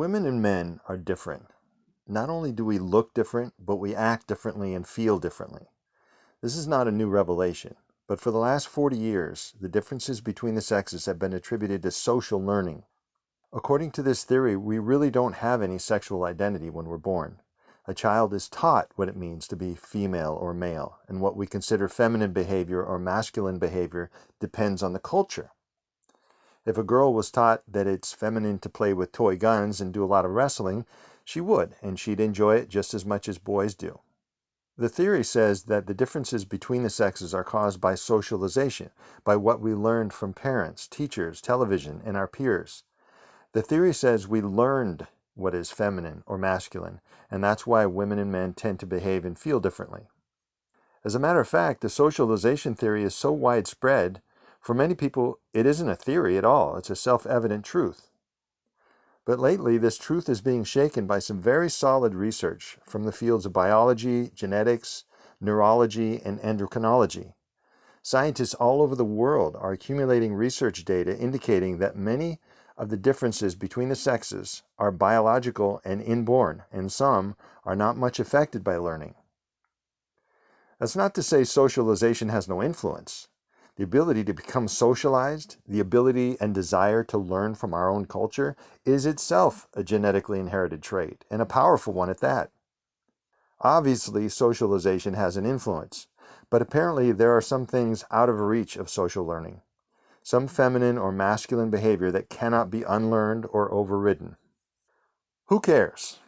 Women and men are different. Not only do we look different, but we act differently and feel differently. This is not a new revelation, but for the last 40 years, the differences between the sexes have been attributed to social learning. According to this theory, we really don't have any sexual identity when we're born. A child is taught what it means to be female or male, and what we consider feminine behavior or masculine behavior depends on the culture. If a girl was taught that it's feminine to play with toy guns and do a lot of wrestling, she would, and she'd enjoy it just as much as boys do. The theory says that the differences between the sexes are caused by socialization, by what we learned from parents, teachers, television, and our peers. The theory says we learned what is feminine or masculine, and that's why women and men tend to behave and feel differently. As a matter of fact, the socialization theory is so widespread, for many people, it isn't a theory at all. It's a self-evident truth. But lately, this truth is being shaken by some very solid research from the fields of biology, genetics, neurology, and endocrinology. Scientists all over the world are accumulating research data indicating that many of the differences between the sexes are biological and inborn, and some are not much affected by learning. That's not to say socialization has no influence. The ability to become socialized, the ability and desire to learn from our own culture, is itself a genetically inherited trait, and a powerful one at that. Obviously, socialization has an influence, but apparently there are some things out of reach of social learning, some feminine or masculine behavior that cannot be unlearned or overridden. Who cares?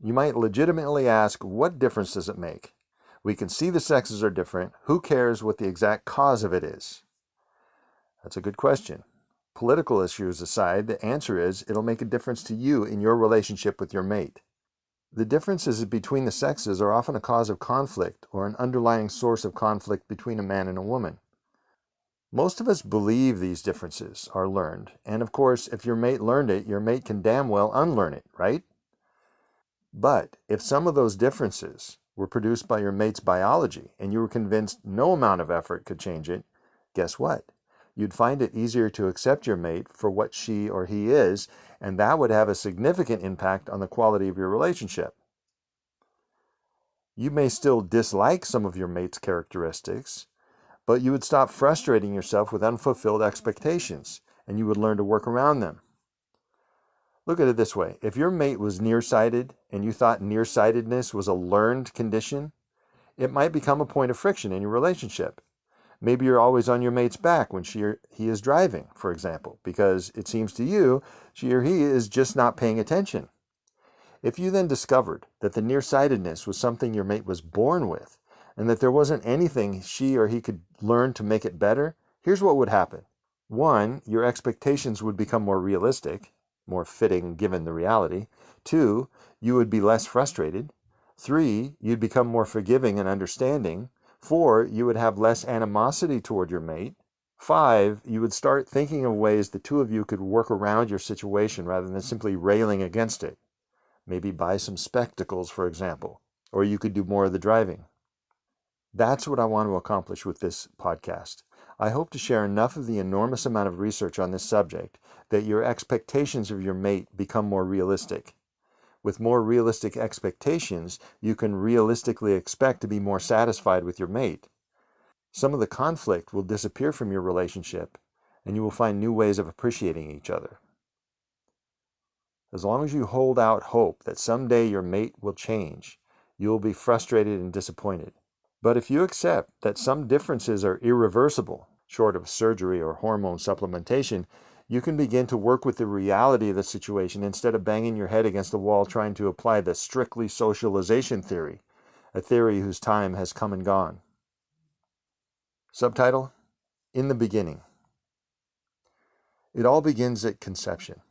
You might legitimately ask, what difference does it make? We can see the sexes are different. Who cares what the exact cause of it is? That's a good question. Political issues aside, the answer is it'll make a difference to you in your relationship with your mate. The differences between the sexes are often a cause of conflict or an underlying source of conflict between a man and a woman. Most of us believe these differences are learned, and of course, if your mate learned it, your mate can damn well unlearn it, right? But if some of those differences were produced by your mate's biology and you were convinced no amount of effort could change it, guess what? You'd find it easier to accept your mate for what she or he is, and that would have a significant impact on the quality of your relationship. You may still dislike some of your mate's characteristics, but you would stop frustrating yourself with unfulfilled expectations, and you would learn to work around them. Look at it this way. If your mate was nearsighted and you thought nearsightedness was a learned condition, it might become a point of friction in your relationship. Maybe you're always on your mate's back when she or he is driving, for example, because it seems to you she or he is just not paying attention. If you then discovered that the nearsightedness was something your mate was born with, and that there wasn't anything she or he could learn to make it better, here's what would happen. One, your expectations would become more realistic, more fitting given the reality. Two, you would be less frustrated. Three, you'd become more forgiving and understanding. Four, you would have less animosity toward your mate. Five, you would start thinking of ways the two of you could work around your situation rather than simply railing against it. Maybe buy some spectacles, for example, or you could do more of the driving. That's what I want to accomplish with this podcast. I hope to share enough of the enormous amount of research on this subject that your expectations of your mate become more realistic. With more realistic expectations, you can realistically expect to be more satisfied with your mate. Some of the conflict will disappear from your relationship, and you will find new ways of appreciating each other. As long as you hold out hope that someday your mate will change, you will be frustrated and disappointed. But if you accept that some differences are irreversible, short of surgery or hormone supplementation, you can begin to work with the reality of the situation instead of banging your head against the wall trying to apply the strictly socialization theory, a theory whose time has come and gone. Subtitle: In the Beginning. It all begins at conception.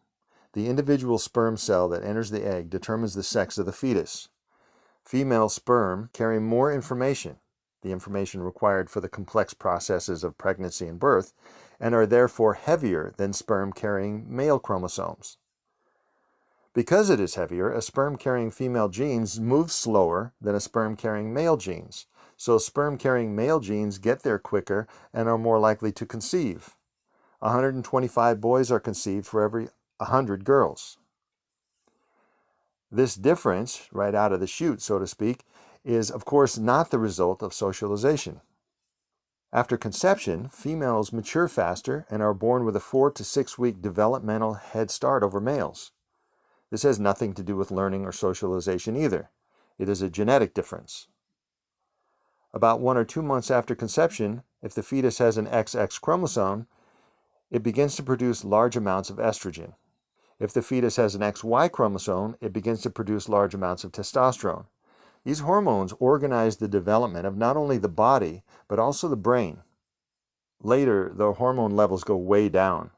The individual sperm cell that enters the egg determines the sex of the fetus. Female sperm carry more information, the information required for the complex processes of pregnancy and birth, and are therefore heavier than sperm carrying male chromosomes. Because it is heavier, a sperm carrying female genes move slower than a sperm carrying male genes, so sperm carrying male genes get there quicker and are more likely to conceive. 125 boys are conceived for every 100 girls. This difference, right out of the chute, so to speak, is of course not the result of socialization. After conception, females mature faster and are born with a 4 to 6 week developmental head start over males. This has nothing to do with learning or socialization either. It is a genetic difference. About 1 or 2 months after conception, if the fetus has an XX chromosome, it begins to produce large amounts of estrogen. If the fetus has an XY chromosome, it begins to produce large amounts of testosterone. These hormones organize the development of not only the body, but also the brain. Later, the hormone levels go way down,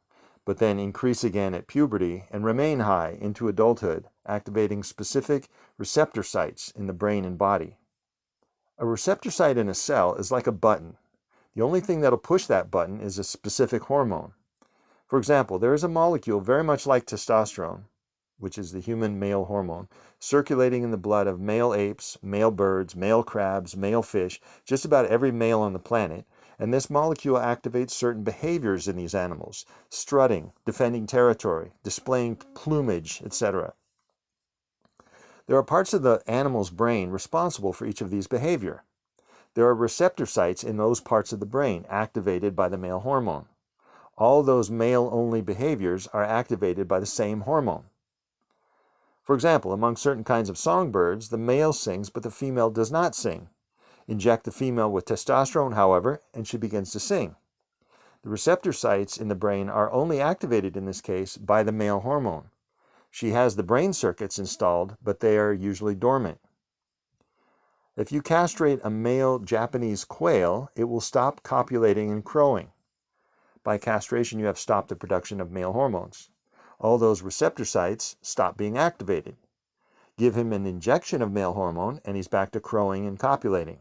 but then increase again at puberty and remain high into adulthood, activating specific receptor sites in the brain and body. A receptor site in a cell is like a button. The only thing that'll push that button is a specific hormone. For example, there is a molecule very much like testosterone, which is the human male hormone, circulating in the blood of male apes, male birds, male crabs, male fish, just about every male on the planet, and this molecule activates certain behaviors in these animals: strutting, defending territory, displaying plumage, etc. There are parts of the animal's brain responsible for each of these behaviors. There are receptor sites in those parts of the brain activated by the male hormone. All those male-only behaviors are activated by the same hormone. For example, among certain kinds of songbirds, the male sings but the female does not sing. Inject the female with testosterone, however, and she begins to sing. The receptor sites in the brain are only activated in this case by the male hormone. She has the brain circuits installed, but they are usually dormant. If you castrate a male Japanese quail, it will stop copulating and crowing. By castration, you have stopped the production of male hormones. All those receptor sites stop being activated. Give him an injection of male hormone, and he's back to crowing and copulating.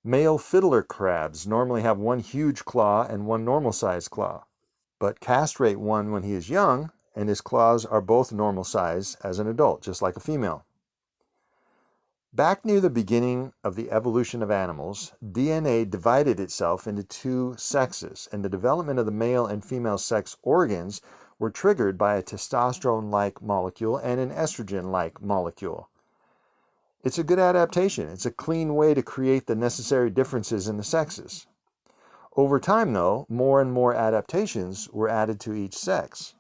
Male fiddler crabs normally have one huge claw and one normal-sized claw, but castrate one when he is young, and his claws are both normal size as an adult, just like a female. Back near the beginning of the evolution of animals, DNA divided itself into two sexes, and the development of the male and female sex organs were triggered by a testosterone-like molecule and an estrogen-like molecule. It's a good adaptation. It's a clean way to create the necessary differences in the sexes. Over time, though, more and more adaptations were added to each sex.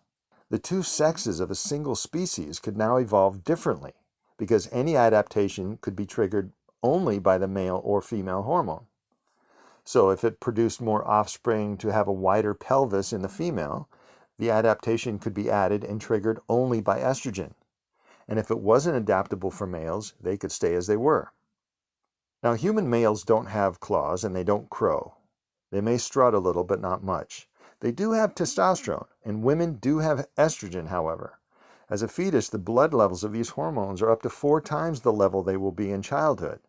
The two sexes of a single species could now evolve differently, because any adaptation could be triggered only by the male or female hormone. So if it produced more offspring to have a wider pelvis in the female, the adaptation could be added and triggered only by estrogen. And if it wasn't adaptable for males, they could stay as they were. Now, human males don't have claws and they don't crow. They may strut a little, but not much. They do have testosterone, and women do have estrogen, however. As a fetus, the blood levels of these hormones are up to 4 times the level they will be in childhood.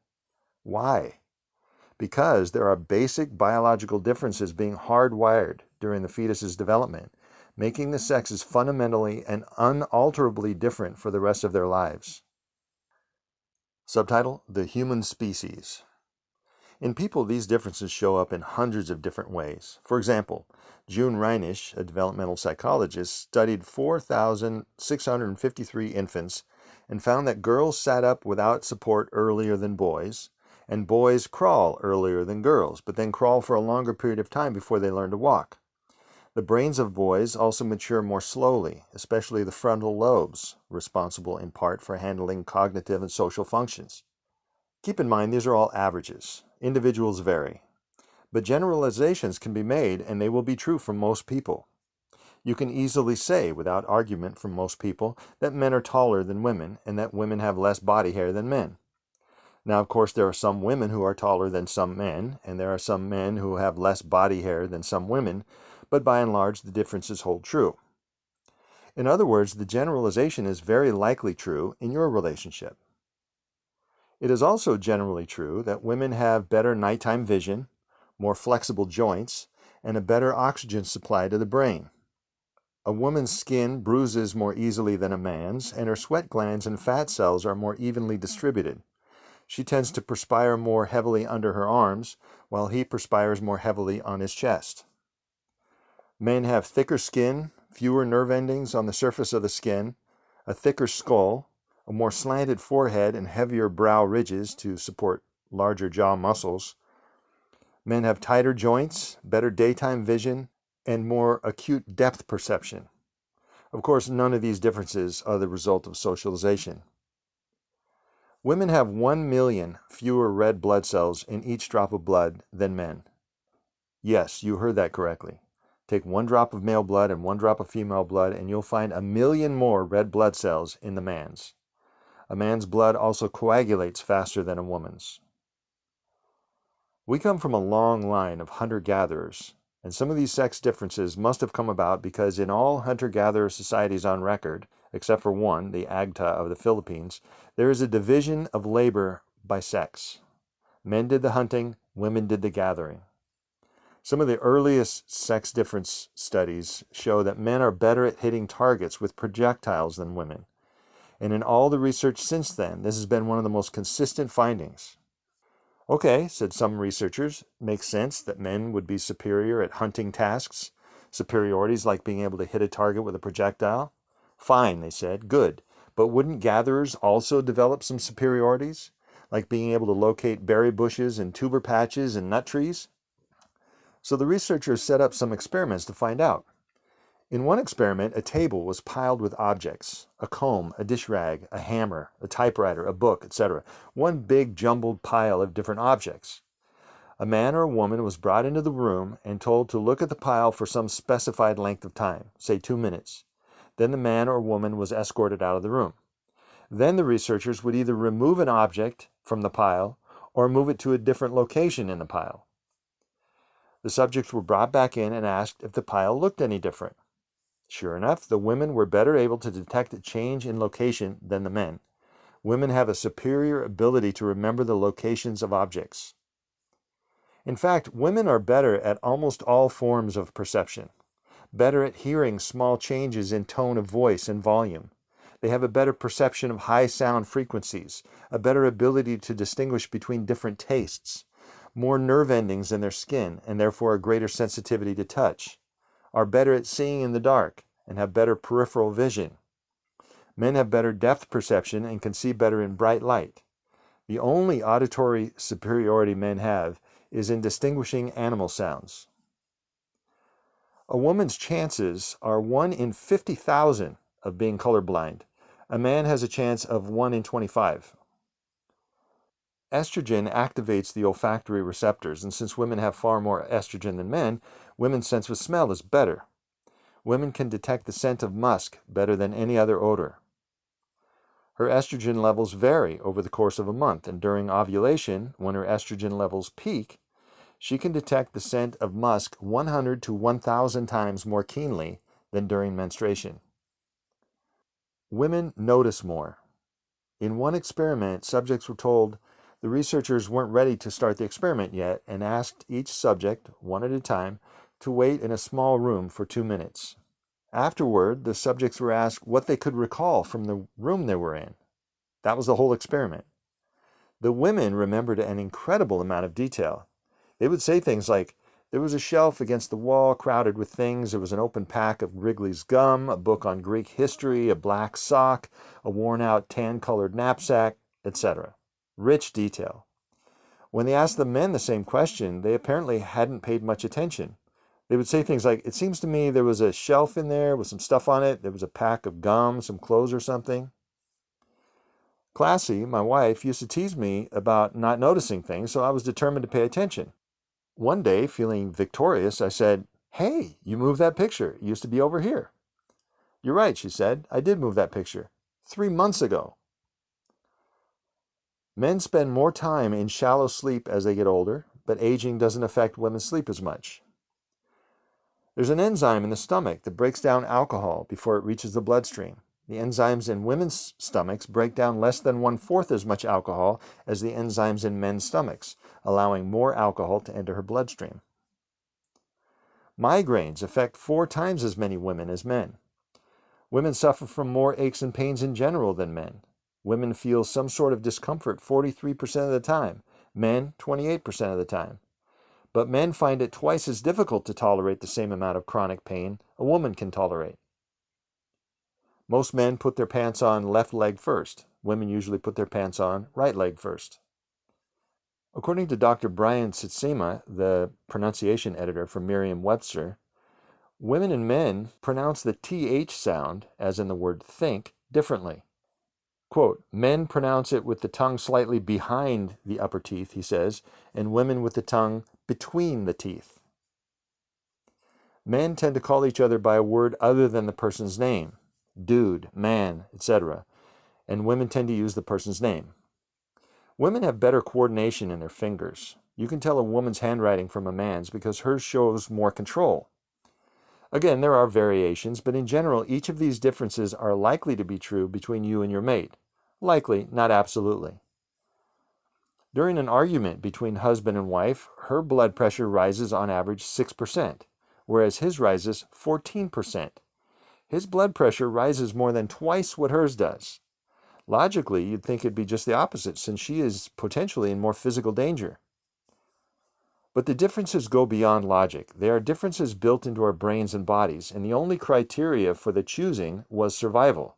Why? Because there are basic biological differences being hardwired during the fetus's development, making the sexes fundamentally and unalterably different for the rest of their lives. Subtitle: The Human Species. In people, these differences show up in hundreds of different ways. For example, June Reinisch, a developmental psychologist, studied 4,653 infants and found that girls sat up without support earlier than boys, and boys crawl earlier than girls, but then crawl for a longer period of time before they learn to walk. The brains of boys also mature more slowly, especially the frontal lobes, responsible in part for handling cognitive and social functions. Keep in mind, these are all averages. Individuals vary. But generalizations can be made, and they will be true for most people. You can easily say, without argument from most people, that men are taller than women, and that women have less body hair than men. Now, of course, there are some women who are taller than some men, and there are some men who have less body hair than some women, but by and large, the differences hold true. In other words, the generalization is very likely true in your relationship. It is also generally true that women have better nighttime vision, more flexible joints, and a better oxygen supply to the brain. A woman's skin bruises more easily than a man's, and her sweat glands and fat cells are more evenly distributed. She tends to perspire more heavily under her arms, while he perspires more heavily on his chest. Men have thicker skin, fewer nerve endings on the surface of the skin, a thicker skull, a more slanted forehead and heavier brow ridges to support larger jaw muscles. Men have tighter joints, better daytime vision, and more acute depth perception. Of course, none of these differences are the result of socialization. Women have 1 million fewer red blood cells in each drop of blood than men. Yes, you heard that correctly. Take 1 drop of male blood and 1 drop of female blood, and you'll find 1 million more red blood cells in the man's. A man's blood also coagulates faster than a woman's. We come from a long line of hunter-gatherers, and some of these sex differences must have come about because in all hunter-gatherer societies on record, except for one, the Agta of the Philippines, there is a division of labor by sex. Men did the hunting, women did the gathering. Some of the earliest sex difference studies show that men are better at hitting targets with projectiles than women. And in all the research since then, this has been one of the most consistent findings. Okay, said some researchers, makes sense that men would be superior at hunting tasks, superiorities like being able to hit a target with a projectile. Fine, they said, good. But wouldn't gatherers also develop some superiorities, like being able to locate berry bushes and tuber patches and nut trees? So the researchers set up some experiments to find out. In one experiment, a table was piled with objects, a comb, a dish rag, a hammer, a typewriter, a book, etc. One big jumbled pile of different objects. A man or a woman was brought into the room and told to look at the pile for some specified length of time, say 2 minutes. Then the man or woman was escorted out of the room. Then the researchers would either remove an object from the pile or move it to a different location in the pile. The subjects were brought back in and asked if the pile looked any different. Sure enough, the women were better able to detect a change in location than the men. Women have a superior ability to remember the locations of objects. In fact, women are better at almost all forms of perception, better at hearing small changes in tone of voice and volume. They have a better perception of high sound frequencies, a better ability to distinguish between different tastes, more nerve endings in their skin, and therefore a greater sensitivity to touch, are better at seeing in the dark, and have better peripheral vision. Men have better depth perception and can see better in bright light. The only auditory superiority men have is in distinguishing animal sounds. A woman's chances are 1 in 50,000 of being colorblind. A man has a chance of 1 in 25. Estrogen activates the olfactory receptors, and since women have far more estrogen than men, women's sense of smell is better. Women can detect the scent of musk better than any other odor. Her estrogen levels vary over the course of a month, and during ovulation, when her estrogen levels peak, she can detect the scent of musk 100 to 1,000 times more keenly than during menstruation. Women notice more. In one experiment, subjects were told the researchers weren't ready to start the experiment yet and asked each subject, one at a time, to wait in a small room for 2 minutes. Afterward, the subjects were asked what they could recall from the room they were in. That was the whole experiment. The women remembered an incredible amount of detail. They would say things like, there was a shelf against the wall crowded with things. There was an open pack of Wrigley's gum, a book on Greek history, a black sock, a worn-out tan-colored knapsack, etc. Rich detail. When they asked the men the same question, they apparently hadn't paid much attention. They would say things like, it seems to me there was a shelf in there with some stuff on it. There was a pack of gum, some clothes or something. Classy, my wife, used to tease me about not noticing things, so I was determined to pay attention. One day, feeling victorious, I said, hey, you moved that picture. It used to be over here. You're right, she said. I did move that picture 3 months ago. Men spend more time in shallow sleep as they get older, but aging doesn't affect women's sleep as much. There's an enzyme in the stomach that breaks down alcohol before it reaches the bloodstream. The enzymes in women's stomachs break down less than 1/4 as much alcohol as the enzymes in men's stomachs, allowing more alcohol to enter her bloodstream. Migraines affect 4 times as many women as men. Women suffer from more aches and pains in general than men. Women feel some sort of discomfort 43% of the time, men 28% of the time. But men find it twice as difficult to tolerate the same amount of chronic pain a woman can tolerate. Most men put their pants on left leg first. Women usually put their pants on right leg first. According to Dr. Brian Sitzema, the pronunciation editor for Merriam-Webster, women and men pronounce the TH sound, as in the word think, differently. Quote, men pronounce it with the tongue slightly behind the upper teeth, he says, and women with the tongue between the teeth. Men tend to call each other by a word other than the person's name, dude, man, etc., and women tend to use the person's name. Women have better coordination in their fingers. You can tell a woman's handwriting from a man's because hers shows more control. Again, there are variations, but in general, each of these differences are likely to be true between you and your mate. Likely, not absolutely. During an argument between husband and wife, her blood pressure rises on average 6%, whereas his rises 14%. His blood pressure rises more than twice what hers does. Logically, you'd think it'd be just the opposite, since she is potentially in more physical danger. But the differences go beyond logic. They are differences built into our brains and bodies, and the only criteria for the choosing was survival.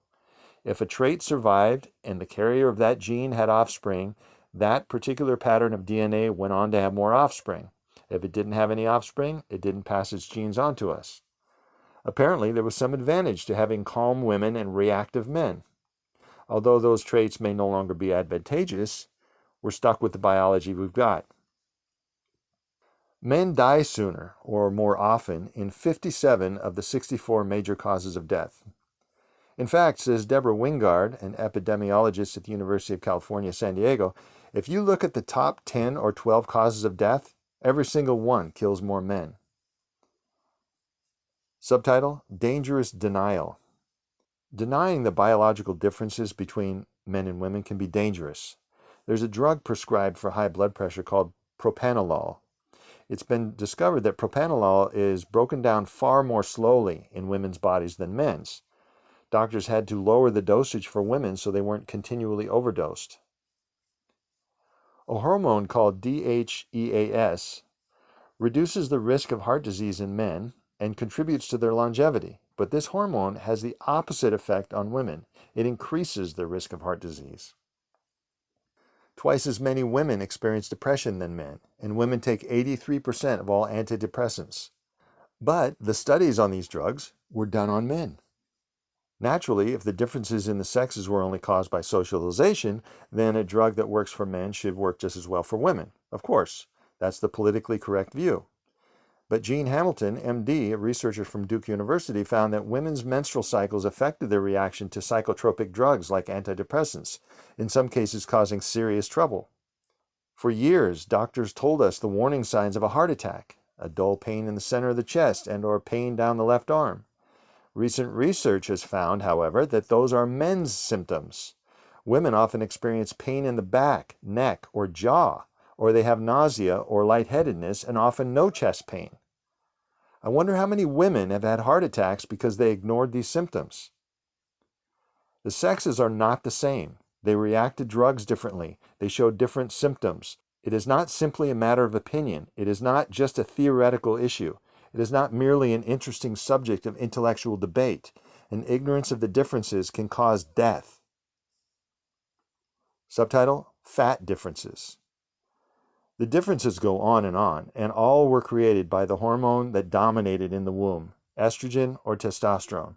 If a trait survived and the carrier of that gene had offspring, that particular pattern of DNA went on to have more offspring. If it didn't have any offspring, it didn't pass its genes on to us. Apparently, there was some advantage to having calm women and reactive men. Although those traits may no longer be advantageous, we're stuck with the biology we've got. Men die sooner, or more often, in 57 of the 64 major causes of death. In fact, says Deborah Wingard, an epidemiologist at the University of California, San Diego, if you look at the top 10 or 12 causes of death, every single one kills more men. Subtitle, Dangerous Denial. Denying the biological differences between men and women can be dangerous. There's a drug prescribed for high blood pressure called propranolol. It's been discovered that propranolol is broken down far more slowly in women's bodies than men's. Doctors had to lower the dosage for women so they weren't continually overdosed. A hormone called DHEAS reduces the risk of heart disease in men and contributes to their longevity. But this hormone has the opposite effect on women. It increases the risk of heart disease. Twice as many women experience depression than men, and women take 83% of all antidepressants. But the studies on these drugs were done on men. Naturally, if the differences in the sexes were only caused by socialization, then a drug that works for men should work just as well for women. Of course, that's the politically correct view. But Gene Hamilton, MD, a researcher from Duke University, found that women's menstrual cycles affected their reaction to psychotropic drugs like antidepressants, in some cases causing serious trouble. For years, doctors told us the warning signs of a heart attack, a dull pain in the center of the chest and/or pain down the left arm. Recent research has found, however, that those are men's symptoms. Women often experience pain in the back, neck, or jaw, or they have nausea or lightheadedness and often no chest pain. I wonder how many women have had heart attacks because they ignored these symptoms. The sexes are not the same. They react to drugs differently. They show different symptoms. It is not simply a matter of opinion. It is not just a theoretical issue. It is not merely an interesting subject of intellectual debate. And ignorance of the differences can cause death. Subtitle, Fat Differences. The differences go on, and all were created by the hormone that dominated in the womb, estrogen or testosterone.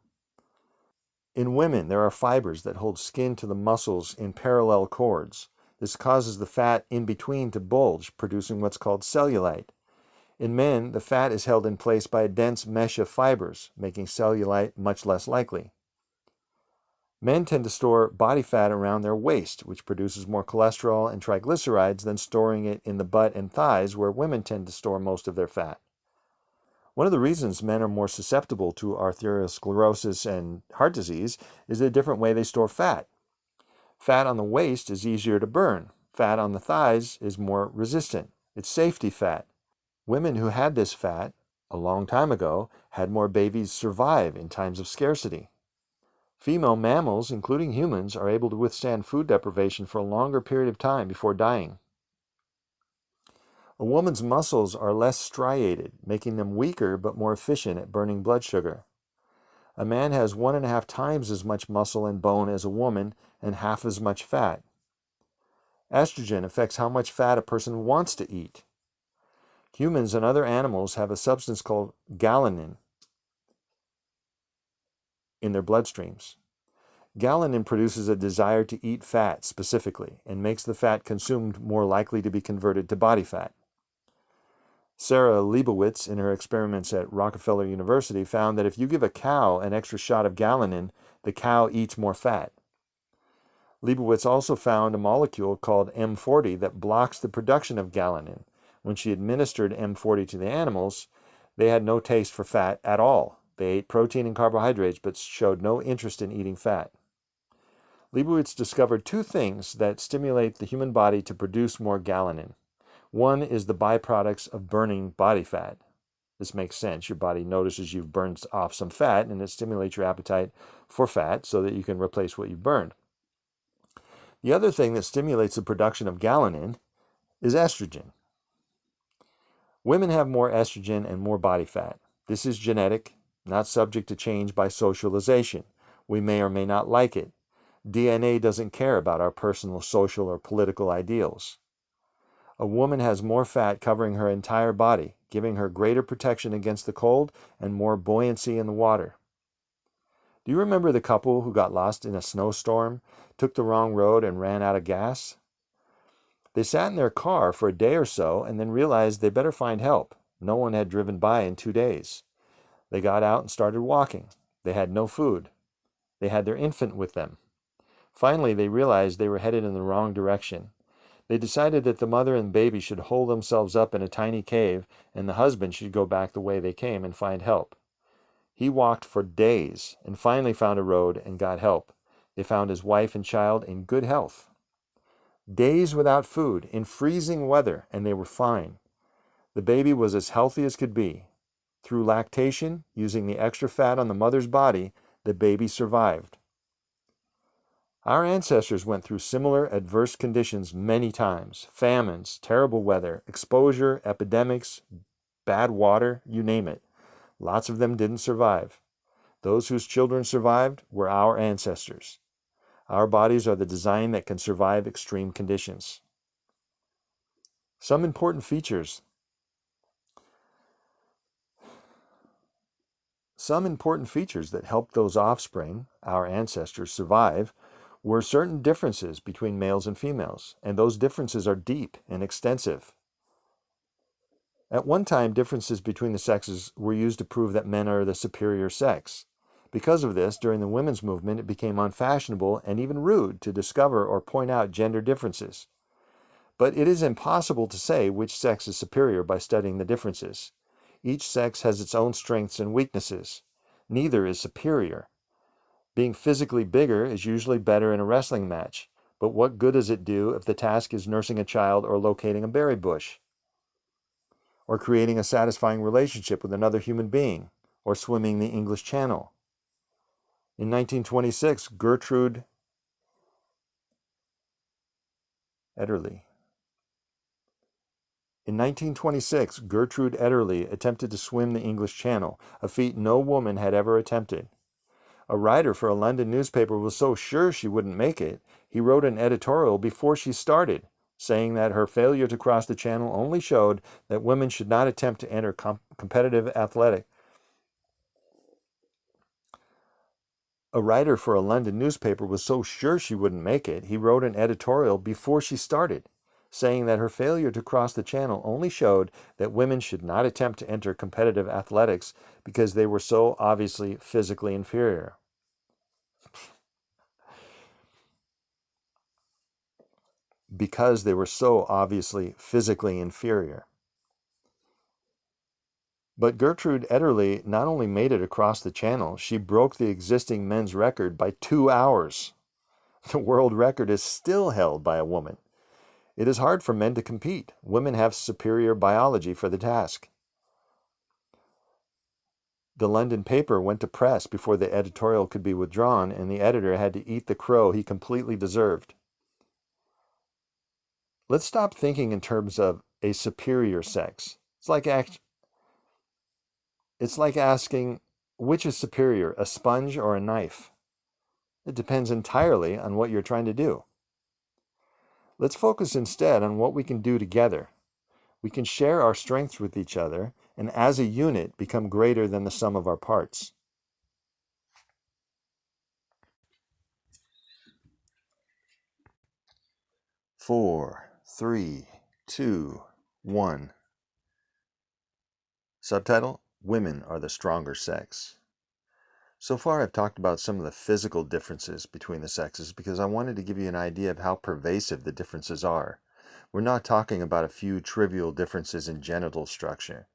In women, there are fibers that hold skin to the muscles in parallel cords. This causes the fat in between to bulge, producing what's called cellulite. In men, the fat is held in place by a dense mesh of fibers, making cellulite much less likely. Men tend to store body fat around their waist, which produces more cholesterol and triglycerides than storing it in the butt and thighs, where women tend to store most of their fat. One of the reasons men are more susceptible to arteriosclerosis and heart disease is the different way they store fat. Fat on the waist is easier to burn. Fat on the thighs is more resistant. It's safety fat. Women who had this fat a long time ago had more babies survive in times of scarcity. Female mammals, including humans, are able to withstand food deprivation for a longer period of time before dying. A woman's muscles are less striated, making them weaker but more efficient at burning blood sugar. A man has 1.5 times as much muscle and bone as a woman and half as much fat. Estrogen affects how much fat a person wants to eat. Humans and other animals have a substance called galanin in their bloodstreams. Galanin produces a desire to eat fat specifically and makes the fat consumed more likely to be converted to body fat. Sarah Leibowitz, in her experiments at Rockefeller University, found that if you give a cow an extra shot of galanin, the cow eats more fat. Leibowitz also found a molecule called M40 that blocks the production of galanin. When she administered M40 to the animals, they had no taste for fat at all. They ate protein and carbohydrates but showed no interest in eating fat. Leibowitz discovered two things that stimulate the human body to produce more galanin. One is the byproducts of burning body fat. This makes sense. Your body notices you've burned off some fat, and it stimulates your appetite for fat so that you can replace what you've burned. The other thing that stimulates the production of galanin is estrogen. Women have more estrogen and more body fat. This is genetic, not subject to change by socialization. We may or may not like it. DNA doesn't care about our personal, social, or political ideals. A woman has more fat covering her entire body, giving her greater protection against the cold and more buoyancy in the water. Do you remember the couple who got lost in a snowstorm, took the wrong road, and ran out of gas? They sat in their car for a day or so and then realized they better find help. No one had driven by in 2 days. They got out and started walking. They had no food. They had their infant with them. Finally, they realized they were headed in the wrong direction. They decided that the mother and baby should hole themselves up in a tiny cave, and the husband should go back the way they came and find help. He walked for days and finally found a road and got help. They found his wife and child in good health. Days without food, in freezing weather, and they were fine. The baby was as healthy as could be. Through lactation, using the extra fat on the mother's body, the baby survived. Our ancestors went through similar adverse conditions many times: famines, terrible weather, exposure, epidemics, bad water, you name it. Lots of them didn't survive. Those whose children survived were our ancestors. Our bodies are the design that can survive extreme conditions. Some important features that helped those offspring, our ancestors, survive were certain differences between males and females, and those differences are deep and extensive. At one time, differences between the sexes were used to prove that men are the superior sex. Because of this, during the women's movement, it became unfashionable and even rude to discover or point out gender differences. But it is impossible to say which sex is superior by studying the differences. Each sex has its own strengths and weaknesses. Neither is superior. Being physically bigger is usually better in a wrestling match, but what good does it do if the task is nursing a child or locating a berry bush, or creating a satisfying relationship with another human being, or swimming the English Channel? In 1926, Gertrude Ederle attempted to swim the English Channel, a feat no woman had ever attempted. A writer for a London newspaper was so sure she wouldn't make it, he wrote an editorial before she started, saying that her failure to cross the channel only showed that women should not attempt to enter competitive athletics. A writer for a London newspaper was so sure she wouldn't make it, he wrote an editorial before she started, saying that her failure to cross the channel only showed that women should not attempt to enter competitive athletics because they were so obviously physically inferior. Because they were so obviously physically inferior. But Gertrude Ederle not only made it across the channel, she broke the existing men's record by 2 hours. The world record is still held by a woman. It is hard for men to compete. Women have superior biology for the task. The London paper went to press before the editorial could be withdrawn, and the editor had to eat the crow he completely deserved. Let's stop thinking in terms of a superior sex. It's like asking, Which is superior, a sponge or a knife? It depends entirely on what you're trying to do. Let's focus instead on what we can do together. We can share our strengths with each other and as a unit become greater than the sum of our parts. Four, three, two, one. Subtitle: Women are the stronger sex. So far I've talked about some of the physical differences between the sexes because I wanted to give you an idea of how pervasive the differences are. We're not talking about a few trivial differences in genital structure.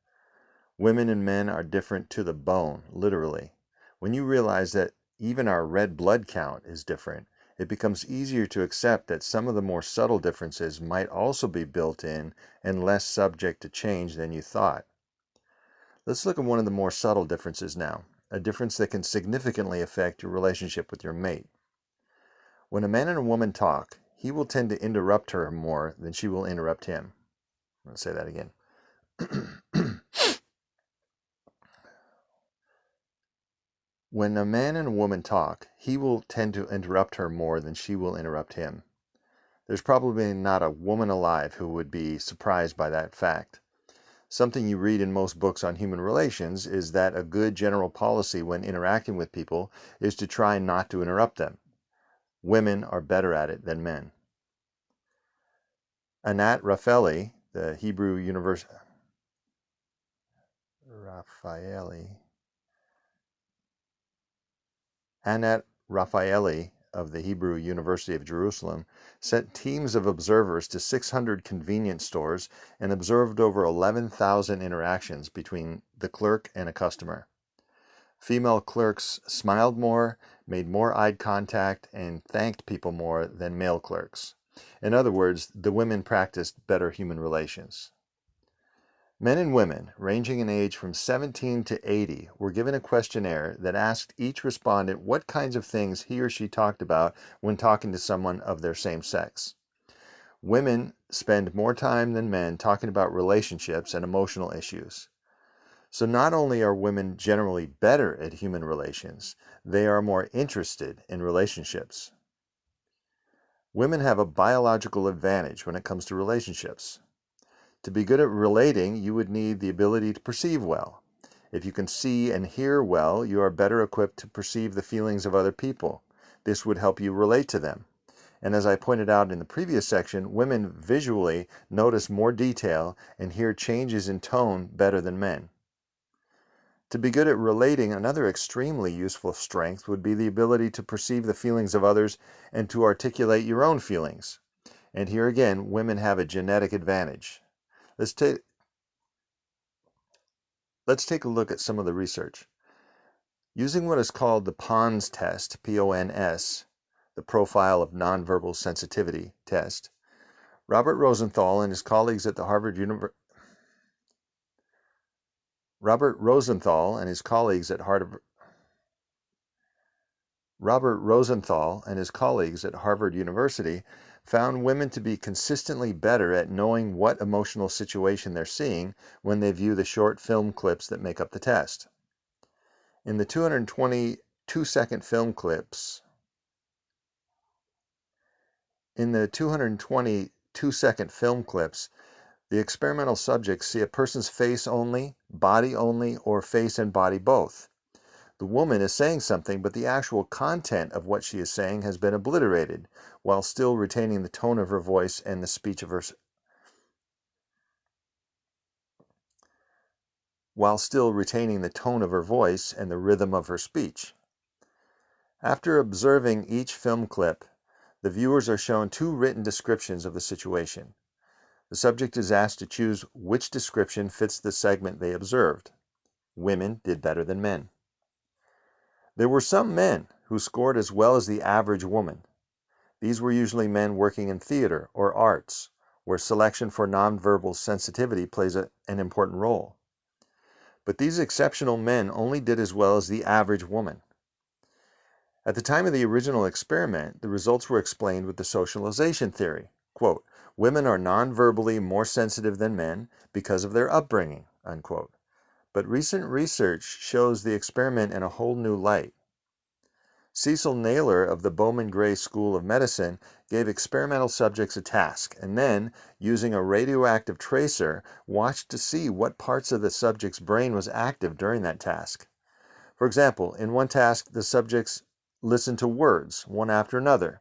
Women and men are different to the bone, literally. When you realize that even our red blood count is different, it becomes easier to accept that some of the more subtle differences might also be built in and less subject to change than you thought. Let's look at one of the more subtle differences now, a difference that can significantly affect your relationship with your mate. When a man and a woman talk, he will tend to interrupt her more than she will interrupt him. I'm going to say that again. When a man and a woman talk, he will tend to interrupt her more than she will interrupt him. There's probably not a woman alive who would be surprised by that fact. Something you read in most books on human relations is that a good general policy when interacting with people is to try not to interrupt them. Women are better at it than men. Anat Raphaeli, the Hebrew University Anat Raphaeli of the Hebrew University of Jerusalem sent teams of observers to 600 convenience stores and observed over 11,000 interactions between the clerk and a customer. Female clerks smiled more, made more eye contact, and thanked people more than male clerks. In other words, the women practiced better human relations. Men and women, ranging in age from 17 to 80, were given a questionnaire that asked each respondent what kinds of things he or she talked about when talking to someone of their same sex. Women spend more time than men talking about relationships and emotional issues. So not only are women generally better at human relations, they are more interested in relationships. Women have a biological advantage when it comes to relationships. To be good at relating, you would need the ability to perceive well. If you can see and hear well, you are better equipped to perceive the feelings of other people. This would help you relate to them. And as I pointed out in the previous section, women visually notice more detail and hear changes in tone better than men. To be good at relating, another extremely useful strength would be the ability to perceive the feelings of others and to articulate your own feelings. And here again, women have a genetic advantage. Let's take a look at some of the research. Using what is called the PONS test, P-O-N-S, the Profile of Nonverbal Sensitivity test, Robert Rosenthal and his colleagues at Harvard University found women to be consistently better at knowing what emotional situation they're seeing when they view the short film clips that make up the test. In the 220 2-second film clips, the experimental subjects see a person's face only, body only, or face and body both. The woman is saying something, but the actual content of what she is saying has been obliterated, while still retaining the tone of her voice and the speech of her while still retaining the tone of her voice and the rhythm of her speech. After observing each film clip, the viewers are shown two written descriptions of the situation. The subject is asked to choose which description fits the segment they observed. Women did better than men. There were some men who scored as well as the average woman. These were usually men working in theater or arts, where selection for nonverbal sensitivity plays an important role. But these exceptional men only did as well as the average woman. At the time of the original experiment, the results were explained with the socialization theory. Quote, women are nonverbally more sensitive than men because of their upbringing, unquote. But recent research shows the experiment in a whole new light. Cecil Naylor of the Bowman Gray School of Medicine gave experimental subjects a task and then, using a radioactive tracer, watched to see what parts of the subject's brain was active during that task. For example, in one task, the subjects listened to words, one after another,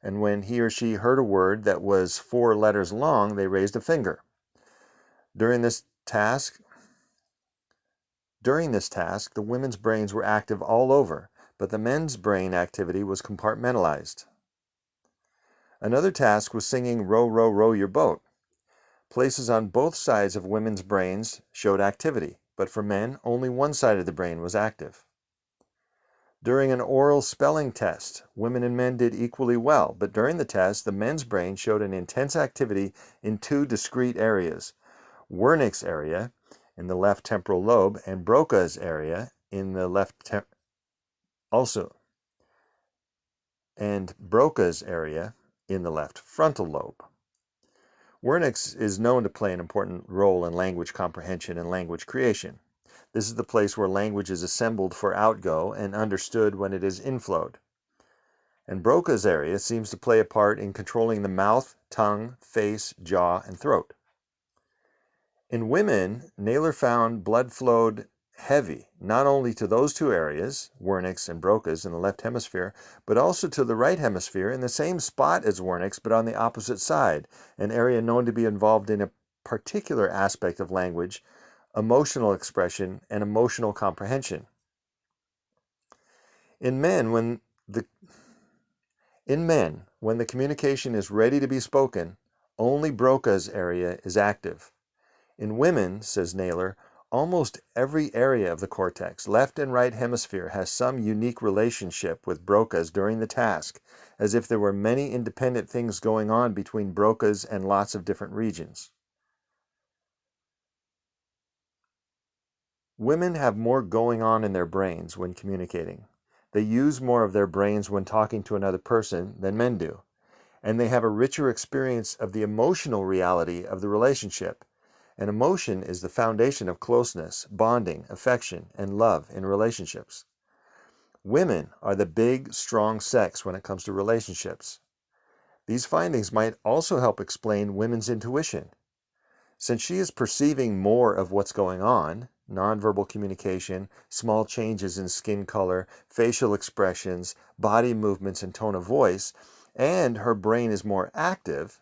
and when he or she heard a word that was 4 letters long, they raised a finger. During this task, the women's brains were active all over, but the men's brain activity was compartmentalized. Another task was singing "Row, Row, Row Your Boat." Places on both sides of women's brains showed activity, but for men, only one side of the brain was active. During an oral spelling test, women and men did equally well, but during the test, the men's brain showed an intense activity in 2 discrete areas: Wernicke's area in the left temporal lobe and Broca's area in the left frontal lobe. Wernicke's is known to play an important role in language comprehension and language creation. This is the place where language is assembled for outgo and understood when it is inflowed. And Broca's area seems to play a part in controlling the mouth, tongue, face, jaw, and throat. In women, Naylor found blood flowed heavy, not only to those 2 areas, Wernicke's and Broca's in the left hemisphere, but also to the right hemisphere in the same spot as Wernicke's but on the opposite side, an area known to be involved in a particular aspect of language, emotional expression, and emotional comprehension. In men, when the communication is ready to be spoken, only Broca's area is active. In women, says Naylor, almost every area of the cortex, left and right hemisphere, has some unique relationship with Broca's during the task, as if there were many independent things going on between Broca's and lots of different regions. Women have more going on in their brains when communicating. They use more of their brains when talking to another person than men do, and they have a richer experience of the emotional reality of the relationship. And emotion is the foundation of closeness, bonding, affection, and love in relationships. Women are the big, strong sex when it comes to relationships. These findings might also help explain women's intuition. Since she is perceiving more of what's going on, nonverbal communication, small changes in skin color, facial expressions, body movements, and tone of voice, and her brain is more active,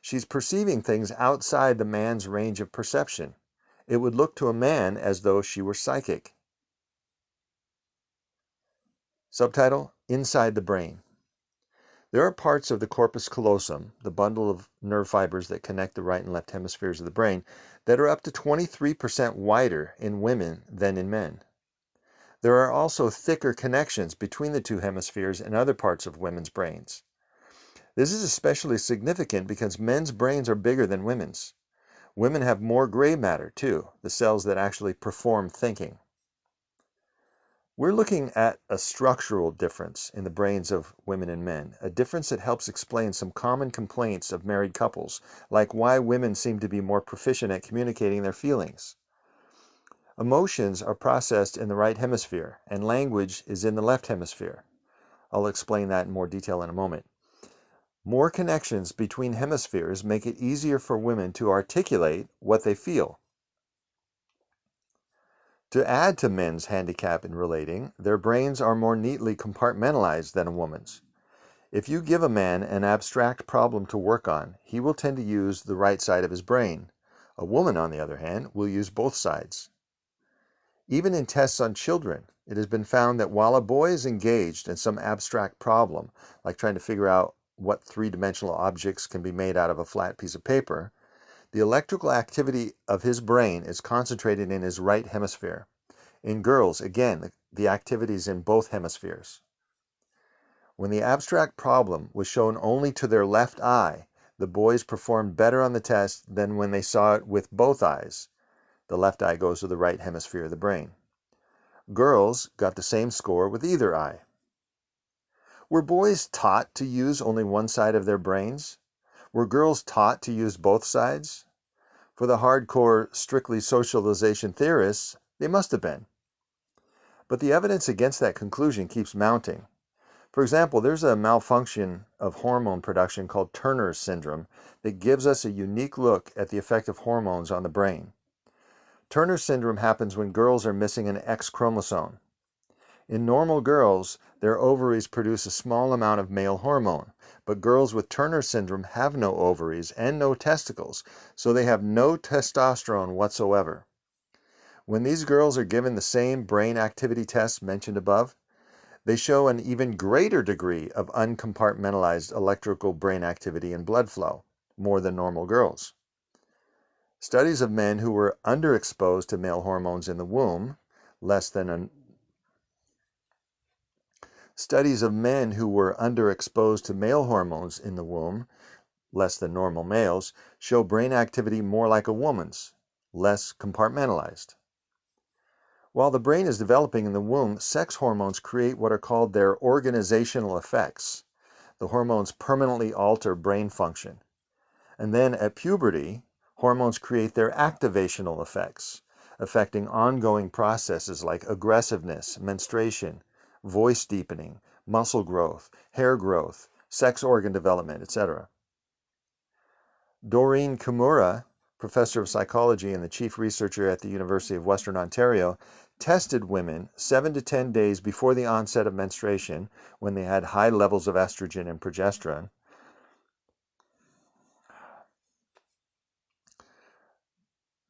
she's perceiving things outside the man's range of perception. It would look to a man as though she were psychic. Subtitle: Inside the Brain. There are parts of the corpus callosum, the bundle of nerve fibers that connect the right and left hemispheres of the brain, that are up to 23% wider in women than in men. There are also thicker connections between the 2 hemispheres and other parts of women's brains. This is especially significant because men's brains are bigger than women's. Women have more gray matter, too, the cells that actually perform thinking. We're looking at a structural difference in the brains of women and men, a difference that helps explain some common complaints of married couples, like why women seem to be more proficient at communicating their feelings. Emotions are processed in the right hemisphere, and language is in the left hemisphere. I'll explain that in more detail in a moment. More connections between hemispheres make it easier for women to articulate what they feel. To add to men's handicap in relating, their brains are more neatly compartmentalized than a woman's. If you give a man an abstract problem to work on, he will tend to use the right side of his brain. A woman, on the other hand, will use both sides. Even in tests on children, it has been found that while a boy is engaged in some abstract problem, like trying to figure out what 3-dimensional objects can be made out of a flat piece of paper, the electrical activity of his brain is concentrated in his right hemisphere. In girls, again, the activity is in both hemispheres. When the abstract problem was shown only to their left eye, the boys performed better on the test than when they saw it with both eyes. The left eye goes to the right hemisphere of the brain. Girls got the same score with either eye. Were boys taught to use only one side of their brains? Were girls taught to use both sides? For the hardcore, strictly socialization theorists, They must have been. But the evidence against that conclusion keeps mounting. For example, there's a malfunction of hormone production called Turner's syndrome that gives us a unique look at the effect of hormones on the brain. Turner syndrome happens when girls are missing an X chromosome. In normal girls, their ovaries produce a small amount of male hormone, but girls with Turner syndrome have no ovaries and no testicles, so they have no testosterone whatsoever. When these girls are given the same brain activity tests mentioned above, they show an even greater degree of uncompartmentalized electrical brain activity and blood flow, more than normal girls. Studies of men who were underexposed to male hormones in the womb, less than normal males, show brain activity more like a woman's, less compartmentalized. While the brain is developing in the womb, sex hormones create what are called their organizational effects. The hormones permanently alter brain function. And then at puberty, hormones create their activational effects, affecting ongoing processes like aggressiveness, menstruation, voice deepening, muscle growth, hair growth, sex organ development, etc. Doreen Kimura, professor of psychology and the chief researcher at the University of Western Ontario, tested women 7 to 10 days before the onset of menstruation when they had high levels of estrogen and progesterone.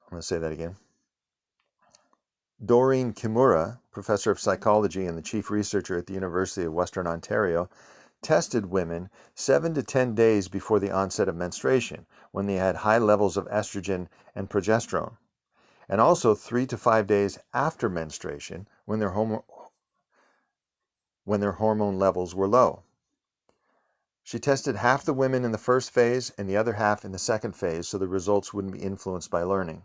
I'm going to say that again. Doreen Kimura, professor of psychology and the chief researcher at the University of Western Ontario, tested women 7 to 10 days before the onset of menstruation when they had high levels of estrogen and progesterone, and also 3 to 5 days after menstruation when their hormone levels were low. She tested half the women in the first phase and the other half in the second phase so the results wouldn't be influenced by learning.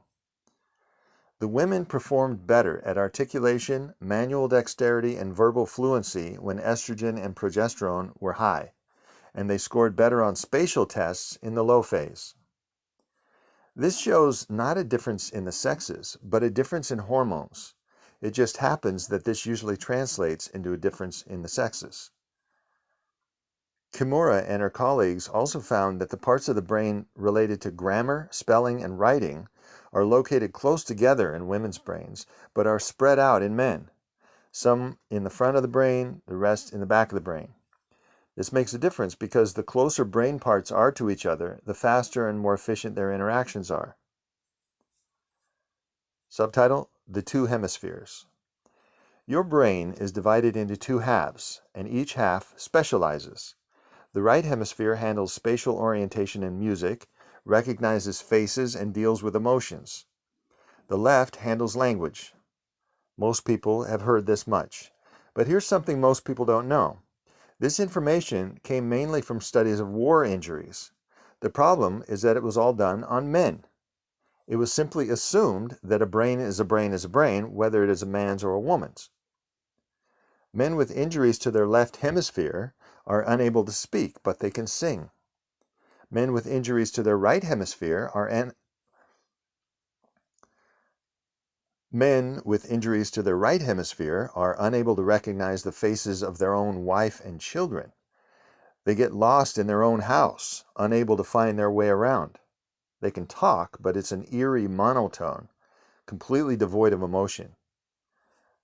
The women performed better at articulation, manual dexterity, and verbal fluency when estrogen and progesterone were high, and they scored better on spatial tests in the low phase. This shows not a difference in the sexes, but a difference in hormones. It just happens that this usually translates into a difference in the sexes. Kimura and her colleagues also found that the parts of the brain related to grammar, spelling, and writing are located close together in women's brains, but are spread out in men. Some in the front of the brain, the rest in the back of the brain. This makes a difference because the closer brain parts are to each other, the faster and more efficient their interactions are. Subtitle: The Two Hemispheres. Your brain is divided into two halves, and each half specializes. The right hemisphere handles spatial orientation and music, recognizes faces, and deals with emotions. The left handles language. Most people have heard this much. But here's something most people don't know. This information came mainly from studies of war injuries. The problem is that it was all done on men. It was simply assumed that a brain is a brain is a brain, whether it is a man's or a woman's. Men with injuries to their left hemisphere are unable to speak, but they can sing. Men with injuries to their right hemisphere are unable to recognize the faces of their own wife and children. They get lost in their own house, unable to find their way around. They can talk, but it's an eerie monotone, completely devoid of emotion.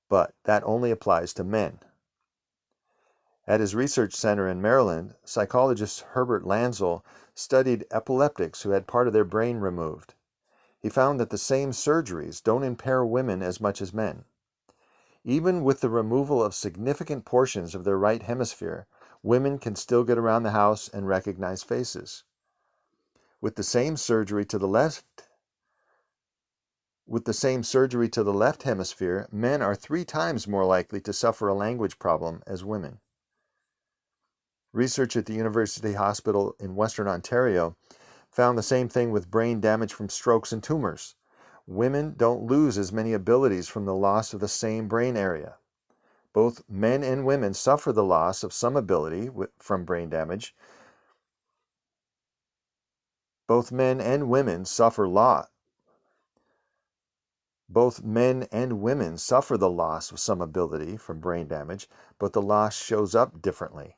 But that only applies to men. At his research center in Maryland, psychologist Herbert Lansel studied epileptics who had part of their brain removed. He found that the same surgeries don't impair women as much as men. Even with the removal of significant portions of their right hemisphere, women can still get around the house and recognize faces. With the same surgery to the left hemisphere, men are 3 times more likely to suffer a language problem as women. Research at the University Hospital in Western Ontario found the same thing with brain damage from strokes and tumors. Women don't lose as many abilities from the loss of the same brain area. Both men and women suffer the loss of some ability from brain damage. Both men and women suffer loss. Both men and women suffer the loss of some ability from brain damage, but the loss shows up differently.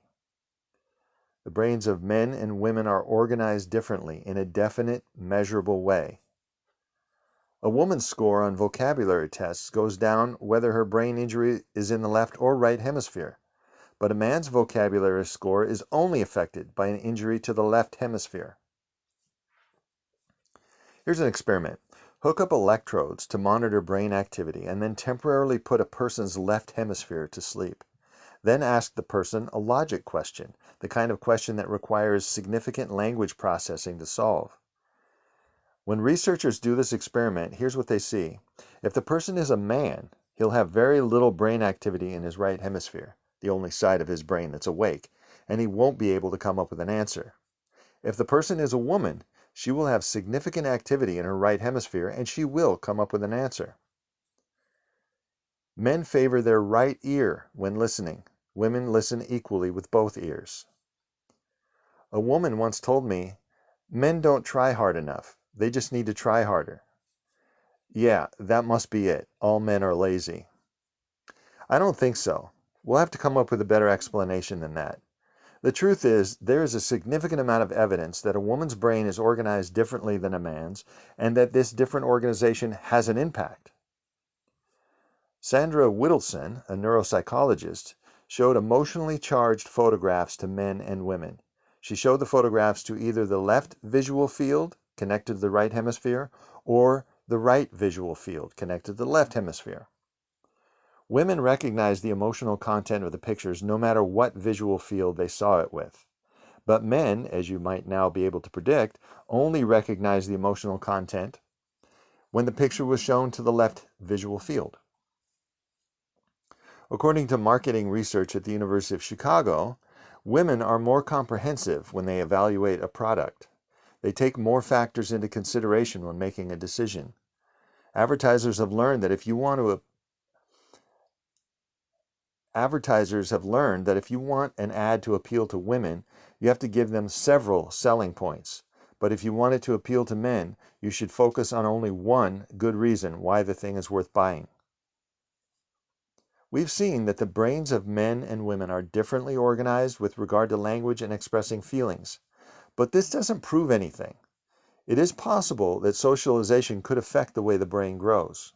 The brains of men and women are organized differently in a definite, measurable way. A woman's score on vocabulary tests goes down whether her brain injury is in the left or right hemisphere, but a man's vocabulary score is only affected by an injury to the left hemisphere. Here's an experiment. Hook up electrodes to monitor brain activity and then temporarily put a person's left hemisphere to sleep. Then ask the person a logic question, the kind of question that requires significant language processing to solve. When researchers do this experiment, here's what they see. If the person is a man, he'll have very little brain activity in his right hemisphere, the only side of his brain that's awake, and he won't be able to come up with an answer. If the person is a woman, she will have significant activity in her right hemisphere, and she will come up with an answer. Men favor their right ear when listening. Women listen equally with both ears. A woman once told me, "Men don't try hard enough. They just need to try harder." Yeah, that must be it. All men are lazy. I don't think so. We'll have to come up with a better explanation than that. The truth is, there is a significant amount of evidence that a woman's brain is organized differently than a man's, and that this different organization has an impact. Sandra Whittleson, a neuropsychologist, showed emotionally charged photographs to men and women. She showed the photographs to either the left visual field, connected to the right hemisphere, or the right visual field, connected to the left hemisphere. Women recognized the emotional content of the pictures no matter what visual field they saw it with. But men, as you might now be able to predict, only recognized the emotional content when the picture was shown to the left visual field. According to marketing research at the University of Chicago, women are more comprehensive when they evaluate a product. They take more factors into consideration when making a decision. Advertisers have learned that if you want an ad to appeal to women, you have to give them several selling points. But if you want it to appeal to men, you should focus on only one good reason why the thing is worth buying. We've seen that the brains of men and women are differently organized with regard to language and expressing feelings. But this doesn't prove anything. It is possible that socialization could affect the way the brain grows.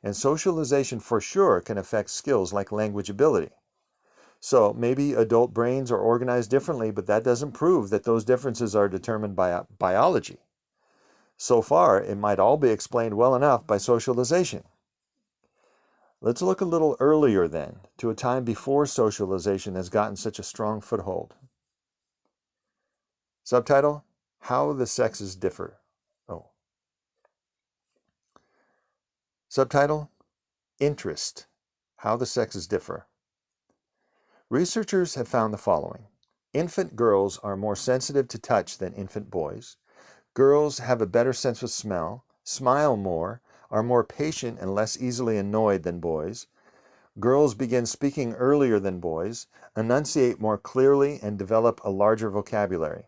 And socialization for sure can affect skills like language ability. So maybe adult brains are organized differently, but that doesn't prove that those differences are determined by biology. So far, it might all be explained well enough by socialization. Let's look a little earlier then, to a time before socialization has gotten such a strong foothold. Subtitle, How the Sexes Differ. Subtitle, Interest, How the Sexes Differ. Researchers have found the following. Infant girls are more sensitive to touch than infant boys. Girls have a better sense of smell, smile more, are more patient and less easily annoyed than boys. Girls begin speaking earlier than boys, enunciate more clearly, and develop a larger vocabulary.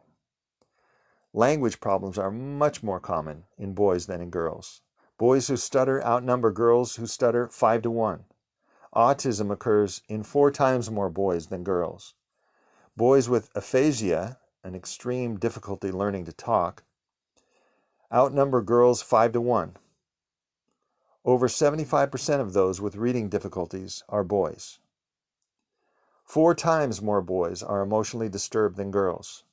Language problems are much more common in boys than in girls. Boys who stutter outnumber girls who stutter 5 to 1. Autism occurs in 4 times more boys than girls. Boys with aphasia, an extreme difficulty learning to talk, outnumber girls 5 to 1. Over 75% of those with reading difficulties are boys. 4 times more boys are emotionally disturbed than girls.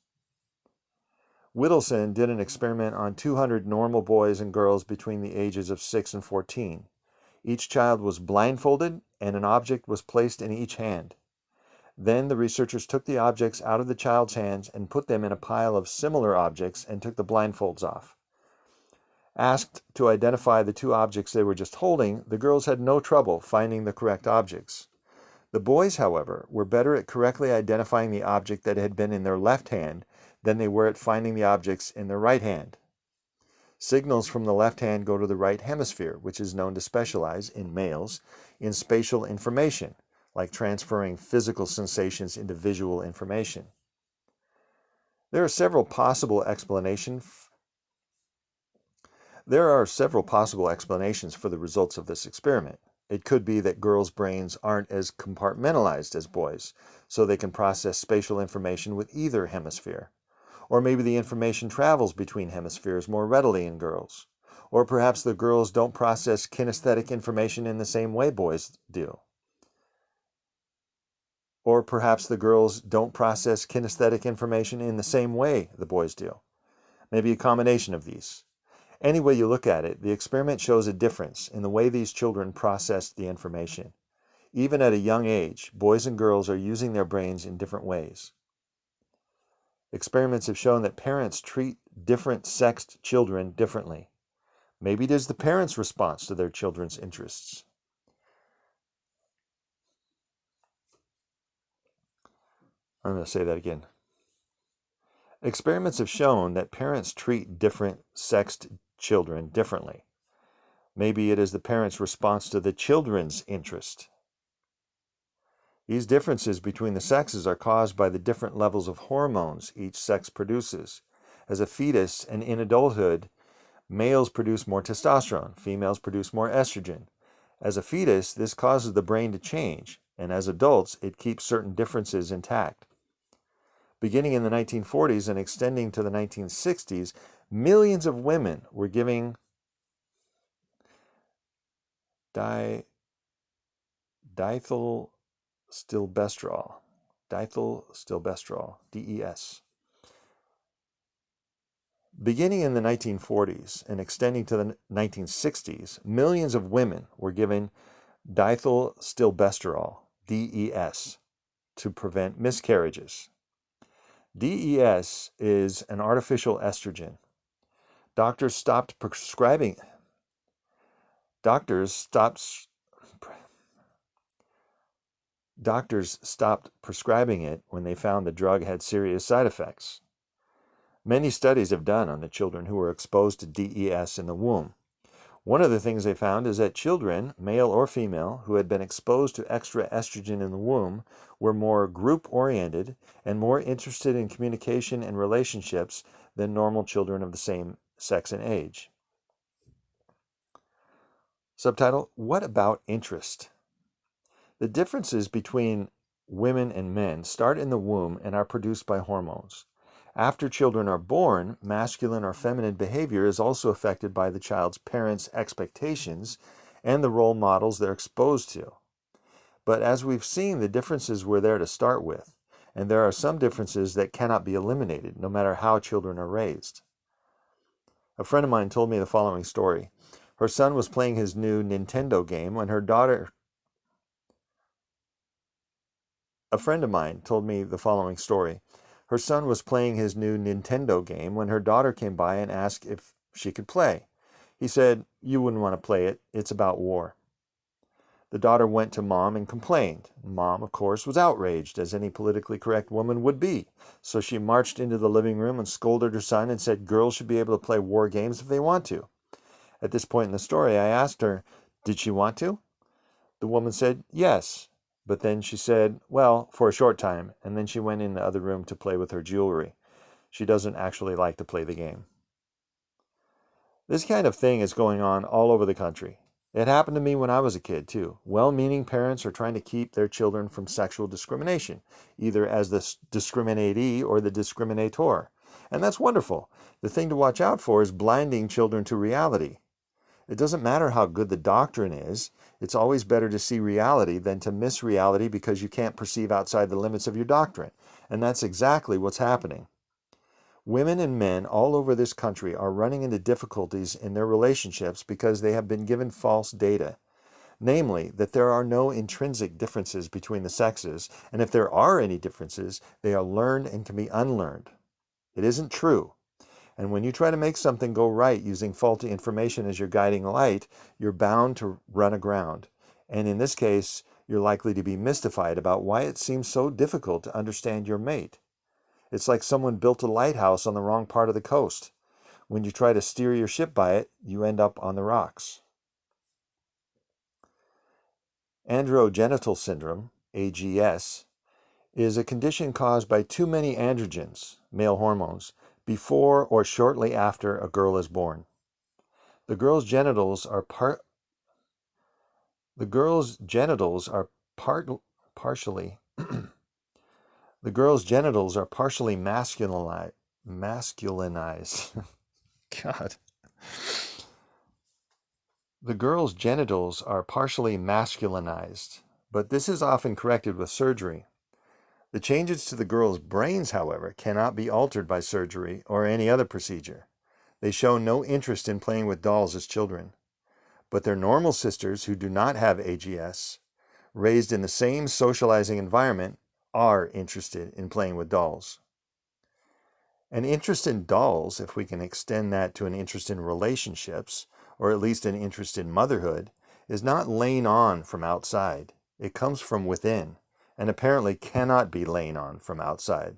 Whittleson did an experiment on 200 normal boys and girls between the ages of 6 and 14. Each child was blindfolded and an object was placed in each hand. Then the researchers took the objects out of the child's hands and put them in a pile of similar objects and took the blindfolds off. Asked to identify the 2 objects they were just holding, the girls had no trouble finding the correct objects. The boys, however, were better at correctly identifying the object that had been in their left hand than they were at finding the objects in their right hand. Signals from the left hand go to the right hemisphere, which is known to specialize, in males, in spatial information, like transferring physical sensations into visual information. There are several possible explanations There are several possible explanations for the results of this experiment. It could be that girls' brains aren't as compartmentalized as boys, so they can process spatial information with either hemisphere. Or maybe the information travels between hemispheres more readily in girls. Or perhaps the girls don't process kinesthetic information in the same way boys do. Or perhaps the girls don't process kinesthetic information in the same way the boys do. Maybe a combination of these. Any way you look at it, the experiment shows a difference in the way these children process the information. Even at a young age, boys and girls are using their brains in different ways. Experiments have shown that parents treat different sexed children differently. Maybe it is the parents' response to their children's interests. I'm going to say that again. Experiments have shown that parents treat different sexed children differently. Maybe it is the parents' response to the children's interest. These differences between the sexes are caused by the different levels of hormones each sex produces. As a fetus and in adulthood, males produce more testosterone, females produce more estrogen. As a fetus, this causes the brain to change, and as adults, it keeps certain differences intact. Beginning in the 1940s and extending to the 1960s, millions of women were giving dithylstilbestrol, DES. Beginning in the 1940s and extending to the 1960s, millions of women were given dithylstilbestrol, DES, to prevent miscarriages. DES is an artificial estrogen. Doctors stopped prescribing it when they found the drug had serious side effects. Many studies have done on the children who were exposed to DES in the womb. One of the things they found is that children, male or female, who had been exposed to extra estrogen in the womb were more group-oriented and more interested in communication and relationships than normal children of the same sex and age. Subtitle: What about interest? The differences between women and men start in the womb and are produced by hormones. After children are born, masculine or feminine behavior is also affected by the child's parents' expectations and the role models they're exposed to. But as we've seen, the differences were there to start with, and there are some differences that cannot be eliminated, no matter how children are raised. A friend of mine told me the following story. Her son was playing his new Nintendo game when her daughter A friend of mine told me the following story. Her son was playing his new Nintendo game when her daughter came by and asked if she could play. He said, "You wouldn't want to play it. It's about war." The daughter went to mom and complained. Mom, of course, was outraged, as any politically correct woman would be. So she marched into the living room and scolded her son and said girls should be able to play war games if they want to. At this point in the story, I asked her, did she want to? The woman said, yes. But then she said, well, for a short time, and then she went in the other room to play with her jewelry. She doesn't actually like to play the game. This kind of thing is going on all over the country. It happened to me when I was a kid, too. Well-meaning parents are trying to keep their children from sexual discrimination, either as the discriminatee or the discriminator. And that's wonderful. The thing to watch out for is blinding children to reality. It doesn't matter how good the doctrine is. It's always better to see reality than to miss reality because you can't perceive outside the limits of your doctrine. And that's exactly what's happening. Women and men all over this country are running into difficulties in their relationships because they have been given false data. Namely, that there are no intrinsic differences between the sexes, and if there are any differences, they are learned and can be unlearned. It isn't true. And when you try to make something go right using faulty information as your guiding light, you're bound to run aground. And in this case, you're likely to be mystified about why it seems so difficult to understand your mate. It's like someone built a lighthouse on the wrong part of the coast. When you try to steer your ship by it, you end up on the rocks. Androgenital syndrome, AGS, is a condition caused by too many androgens, male hormones, before or shortly after a girl is born. The girl's genitals are the girl's genitals are partially the girl's genitals are partially masculinized. God. The girl's genitals are partially masculinized, but this is often corrected with surgery. The changes to the girl's brains, however, cannot be altered by surgery or any other procedure. They show no interest in playing with dolls as children. But their normal sisters who do not have AGS, raised in the same socializing environment, are interested in playing with dolls. An interest in dolls, if we can extend that to an interest in relationships, or at least an interest in motherhood, is not laying on from outside. It comes from within, and apparently cannot be laying on from outside.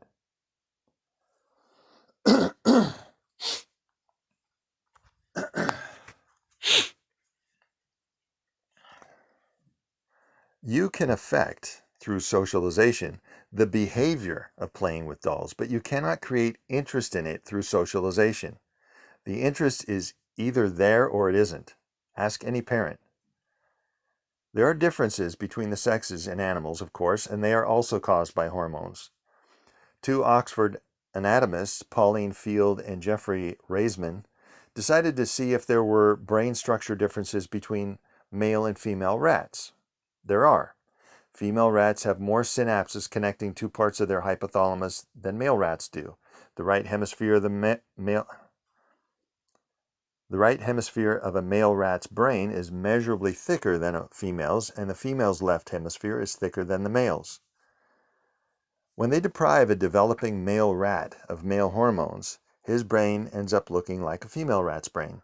You can affect, through socialization, the behavior of playing with dolls, but you cannot create interest in it through socialization. The interest is either there or it isn't. Ask any parent. There are differences between the sexes in animals, of course, and they are also caused by hormones. Two Oxford anatomists, Pauline Field and Jeffrey Reisman, decided to see if there were brain structure differences between male and female rats. There are. Female rats have more synapses connecting two parts of their hypothalamus than male rats do. The right hemisphere of a male rat's brain is measurably thicker than a female's, and the female's left hemisphere is thicker than the male's. When they deprive a developing male rat of male hormones, his brain ends up looking like a female rat's brain.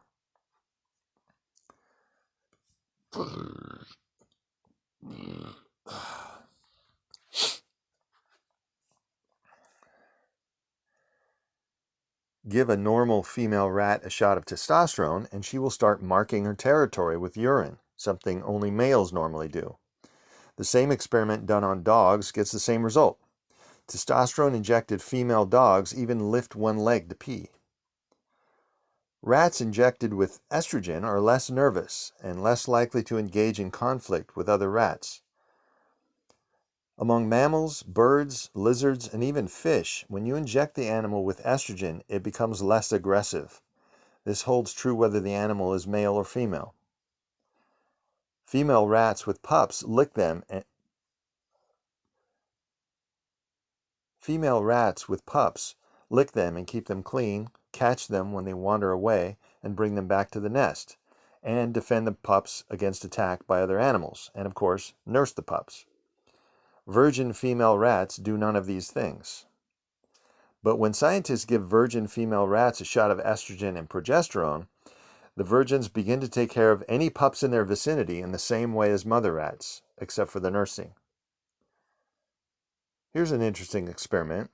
Give a normal female rat a shot of testosterone and she will start marking her territory with urine, something only males normally do. The same experiment done on dogs gets the same result. Testosterone-injected female dogs even lift one leg to pee. Rats injected with estrogen are less nervous and less likely to engage in conflict with other rats. Among mammals, birds, lizards, and even fish, when you inject the animal with estrogen, it becomes less aggressive. This holds true whether the animal is male or female. Female rats with pups lick them and keep them clean, catch them when they wander away, and bring them back to the nest, and defend the pups against attack by other animals, and of course, nurse the pups. Virgin female rats do none of these things. But when scientists give virgin female rats a shot of estrogen and progesterone, the virgins begin to take care of any pups in their vicinity in the same way as mother rats, except for the nursing. Here's an interesting experiment.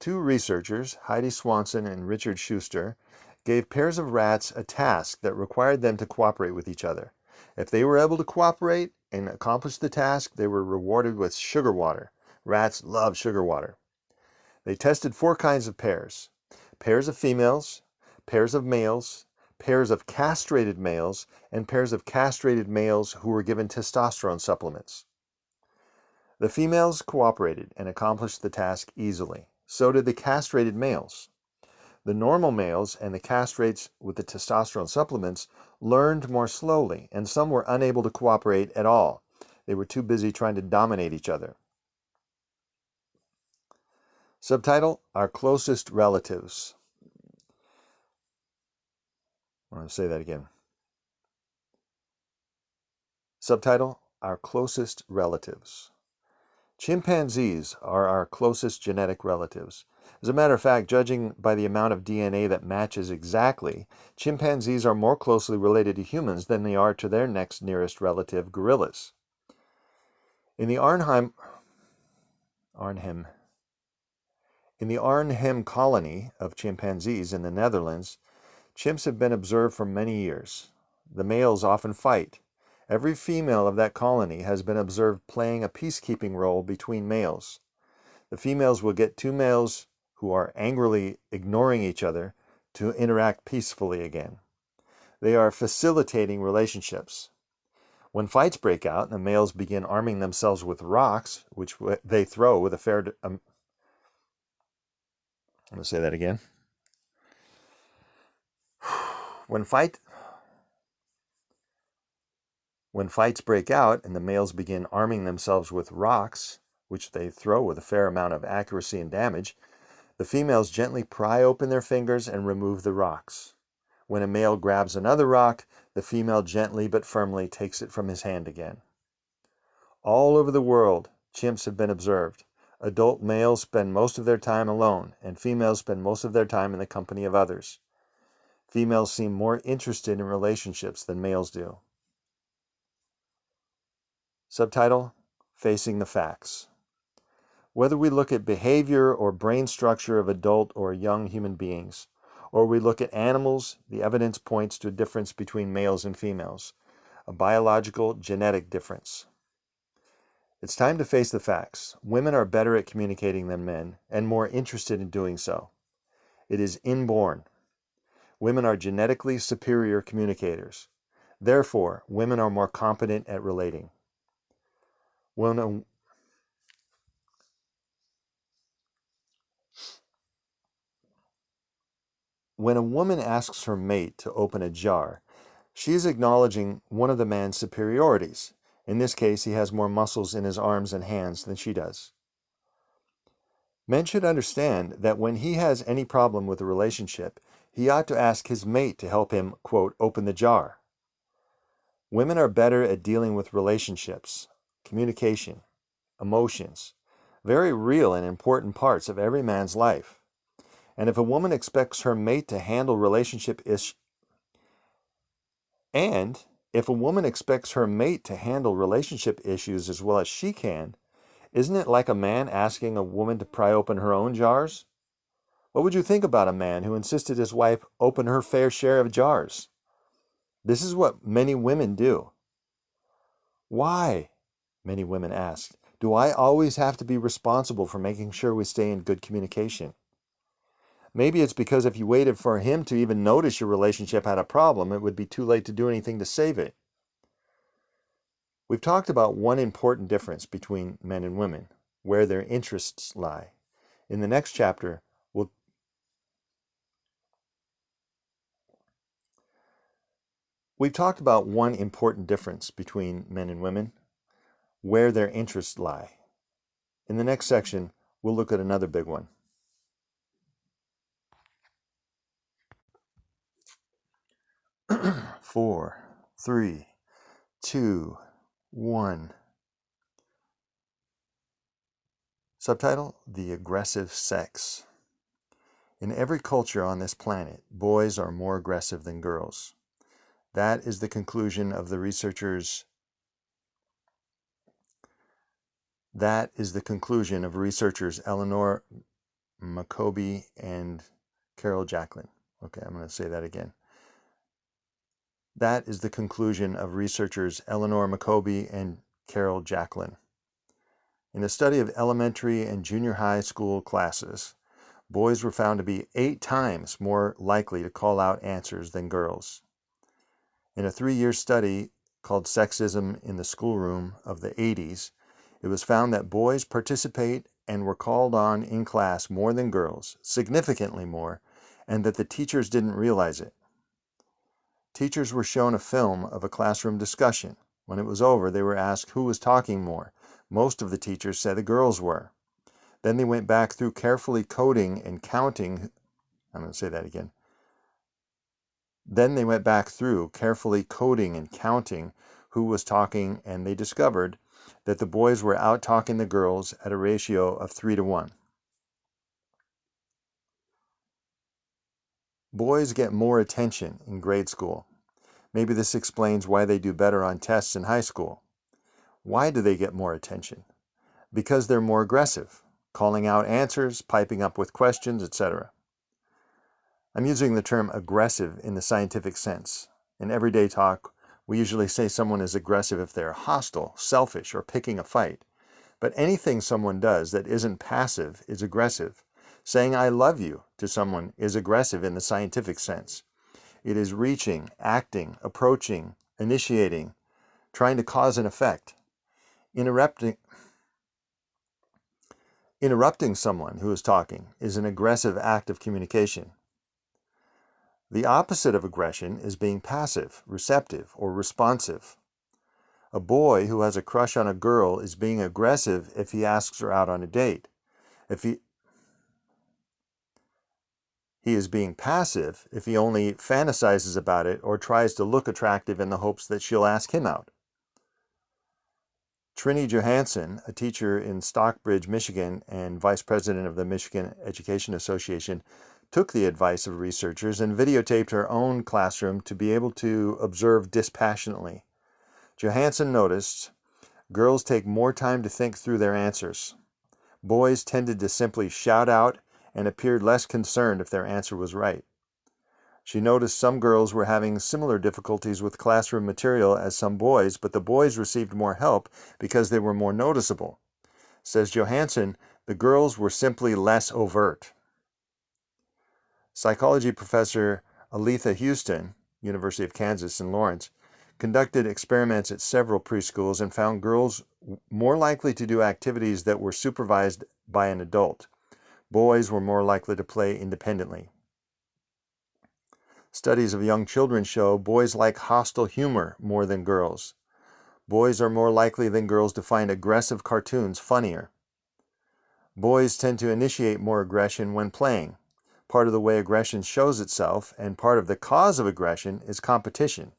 Two researchers, Heidi Swanson and Richard Schuster, gave pairs of rats a task that required them to cooperate with each other. If they were able to cooperate and accomplish the task, they were rewarded with sugar water. Rats love sugar water. They tested 4 kinds of pairs: pairs of females, pairs of males, pairs of castrated males, and pairs of castrated males who were given testosterone supplements. The females cooperated and accomplished the task easily. So did the castrated males. The normal males and the castrates with the testosterone supplements learned more slowly, and some were unable to cooperate at all. They were too busy trying to dominate each other. Subtitle: Our Closest Relatives. I want to say that again. Subtitle: Our Closest Relatives. Chimpanzees are our closest genetic relatives. As a matter of fact, judging by the amount of DNA that matches exactly, chimpanzees are more closely related to humans than they are to their next nearest relative, gorillas. In the Arnhem colony of chimpanzees in the Netherlands, chimps have been observed for many years. The males often fight. Every female of that colony has been observed playing a peacekeeping role between males. The females will get 2 males who are angrily ignoring each other to interact peacefully again. They are facilitating relationships. When fights break out and the males begin arming themselves with rocks, which they throw with a fair... I'm going to say that again. When fights break out and the males begin arming themselves with rocks, which they throw with a fair amount of accuracy and damage, the females gently pry open their fingers and remove the rocks. When a male grabs another rock, the female gently but firmly takes it from his hand again. All over the world, chimps have been observed. Adult males spend most of their time alone, and females spend most of their time in the company of others. Females seem more interested in relationships than males do. Subtitle: Facing the Facts. Whether we look at behavior or brain structure of adult or young human beings, or we look at animals, the evidence points to a difference between males and females, a biological genetic difference. It's time to face the facts. Women are better at communicating than men, and more interested in doing so. It is inborn. Women are genetically superior communicators. Therefore, women are more competent at relating. When a woman asks her mate to open a jar, she is acknowledging one of the man's superiorities. In this case, he has more muscles in his arms and hands than she does. Men should understand that when he has any problem with a relationship, he ought to ask his mate to help him, quote, open the jar. Women are better at dealing with relationships, communication, emotions, very real and important parts of every man's life. And if a woman expects her mate to handle relationship issues as well as she can, isn't it like a man asking a woman to pry open her own jars? What would you think about a man who insisted his wife open her fair share of jars? This is what many women do. Why, many women ask, do I always have to be responsible for making sure we stay in good communication? Maybe it's because if you waited for him to even notice your relationship had a problem, it would be too late to do anything to save it. We've talked about one important difference between men and women, where their interests lie. In the next chapter, we've talked about one important difference between men and women, where their interests lie. In the next section, we'll look at another big one. Four, three, two, one. Subtitle: The Aggressive Sex. In every culture on this planet, boys are more aggressive than girls. That is the conclusion of the researchers. That is the conclusion of researchers Eleanor Maccoby and Carol Jacklin. Okay, I'm going to say that again. That is the conclusion of researchers Eleanor Maccoby and Carol Jacklin. In a study of elementary and junior high school classes, boys were found to be 8 times more likely to call out answers than girls. In a 3-year study called Sexism in the Schoolroom of the 80s, it was found that boys participate and were called on in class more than girls, significantly more, and that the teachers didn't realize it. Teachers were shown a film of a classroom discussion. When it was over, they were asked who was talking more. Most of the teachers said the girls were. Then they went back through carefully coding and counting. I'm going to say that again. Then they went back through carefully coding and counting who was talking, and they discovered that the boys were out talking the girls at a ratio of 3 to 1. Boys get more attention in grade school. Maybe this explains why they do better on tests in high school. Why do they get more attention? Because they're more aggressive, calling out answers, piping up with questions, etc. I'm using the term aggressive in the scientific sense. In everyday talk, we usually say someone is aggressive if they're hostile, selfish, or picking a fight. But anything someone does that isn't passive is aggressive. Saying I love you to someone is aggressive in the scientific sense. It is reaching, acting, approaching, initiating, trying to cause an effect. Interrupting someone who is talking is an aggressive act of communication. The opposite of aggression is being passive, receptive, or responsive. A boy who has a crush on a girl is being aggressive if he asks her out on a date. If he is being passive if he only fantasizes about it or tries to look attractive in the hopes that she'll ask him out. Trini Johansson, a teacher in Stockbridge, Michigan, and vice president of the Michigan Education Association, took the advice of researchers and videotaped her own classroom to be able to observe dispassionately. Johansson noticed girls take more time to think through their answers. Boys tended to simply shout out and appeared less concerned if their answer was right. She noticed some girls were having similar difficulties with classroom material as some boys, but the boys received more help because they were more noticeable. Says Johansson, the girls were simply less overt. Psychology professor Aletha Houston, University of Kansas in Lawrence, conducted experiments at several preschools and found girls more likely to do activities that were supervised by an adult. Boys were more likely to play independently. Studies of young children show boys like hostile humor more than girls. Boys are more likely than girls to find aggressive cartoons funnier. Boys tend to initiate more aggression when playing. Part of the way aggression shows itself and part of the cause of aggression is competition.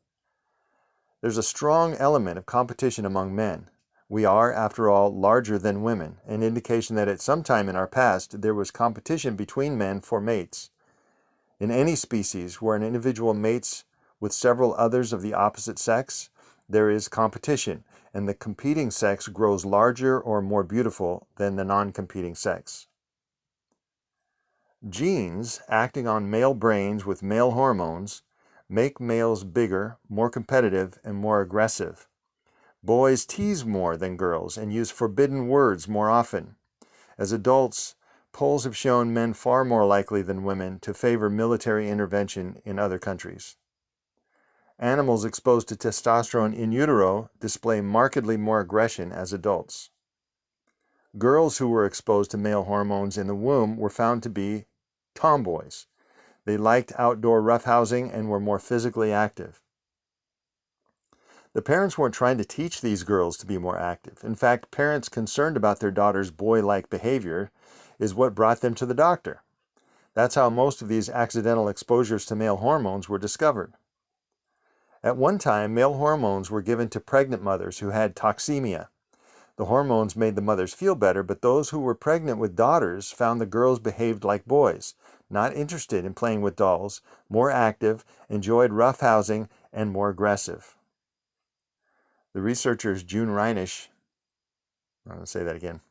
There's a strong element of competition among men. We are, after all, larger than women, an indication that at some time in our past there was competition between men for mates. In any species where an individual mates with several others of the opposite sex, there is competition, and the competing sex grows larger or more beautiful than the non-competing sex. Genes acting on male brains with male hormones make males bigger, more competitive, and more aggressive. Boys tease more than girls and use forbidden words more often. As adults, polls have shown men far more likely than women to favor military intervention in other countries. Animals exposed to testosterone in utero display markedly more aggression as adults. Girls who were exposed to male hormones in the womb were found to be tomboys. They liked outdoor roughhousing and were more physically active. The parents weren't trying to teach these girls to be more active. In fact, parents concerned about their daughter's boy-like behavior is what brought them to the doctor. That's how most of these accidental exposures to male hormones were discovered. At one time, male hormones were given to pregnant mothers who had toxemia. The hormones made the mothers feel better, but those who were pregnant with daughters found the girls behaved like boys, not interested in playing with dolls, more active, enjoyed roughhousing, and more aggressive. The researchers June Reinisch, I'm going to say that again.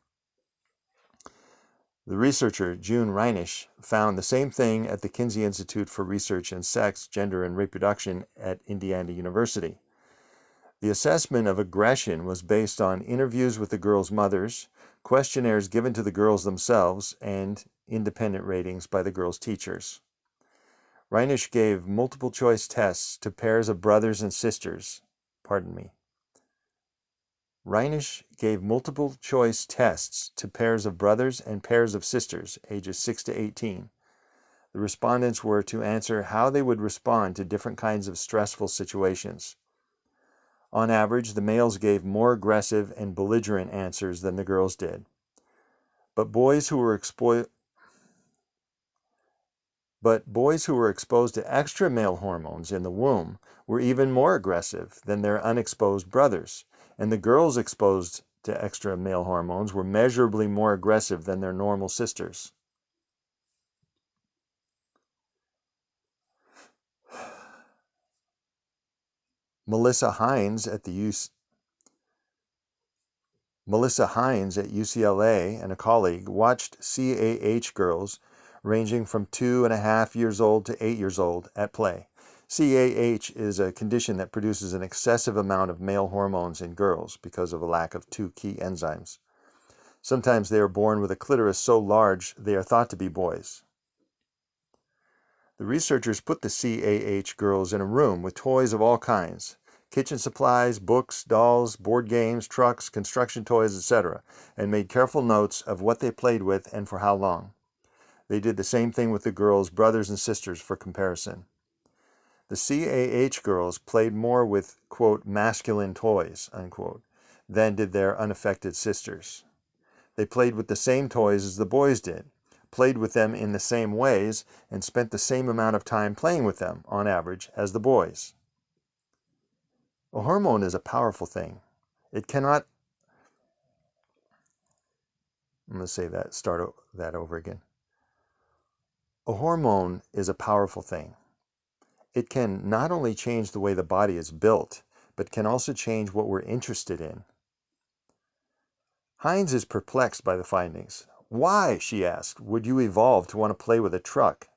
The researcher June Reinisch found the same thing at the Kinsey Institute for Research in Sex, Gender, and Reproduction at Indiana University. The assessment of aggression was based on interviews with the girls' mothers, questionnaires given to the girls themselves, and independent ratings by the girls' teachers. Reinisch gave multiple choice tests to pairs of brothers and sisters. Reinisch gave multiple choice tests to pairs of brothers and pairs of sisters, ages 6 to 18. The respondents were to answer how they would respond to different kinds of stressful situations. On average, the males gave more aggressive and belligerent answers than the girls did. But boys who were exposed to extra male hormones in the womb were even more aggressive than their unexposed brothers, and the girls exposed to extra male hormones were measurably more aggressive than their normal sisters. Melissa Hines at UCLA and a colleague watched CAH girls ranging from 2.5 years old to 8 years old at play. CAH is a condition that produces an excessive amount of male hormones in girls because of a lack of two key enzymes. Sometimes they are born with a clitoris so large they are thought to be boys. The researchers put the CAH girls in a room with toys of all kinds, kitchen supplies, books, dolls, board games, trucks, construction toys, etc., and made careful notes of what they played with and for how long. They did the same thing with the girls' brothers and sisters for comparison. The CAH girls played more with, quote, masculine toys, unquote, than did their unaffected sisters. They played with the same toys as the boys did, played with them in the same ways, and spent the same amount of time playing with them, on average, as the boys. A hormone is a powerful thing. It cannot... I'm going to say that, start that over again. A hormone is a powerful thing. It can not only change the way the body is built, but can also change what we're interested in. Hines is perplexed by the findings. Why, she asked, would you evolve to want to play with a truck?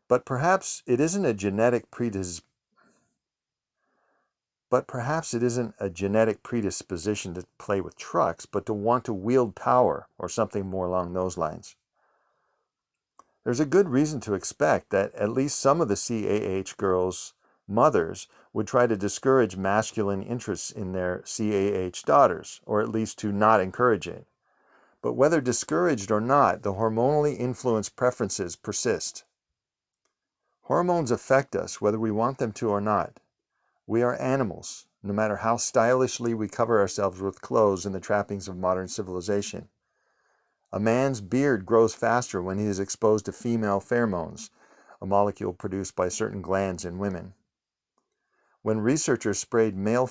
But perhaps it isn't a genetic predisposition to play with trucks, but to want to wield power, or something more along those lines. There's a good reason to expect that at least some of the CAH girls' mothers would try to discourage masculine interests in their CAH daughters, or at least to not encourage it. But whether discouraged or not, the hormonally influenced preferences persist. Hormones affect us whether we want them to or not. We are animals, no matter how stylishly we cover ourselves with clothes and the trappings of modern civilization. A man's beard grows faster when he is exposed to female pheromones, a molecule produced by certain glands in women. When researchers sprayed male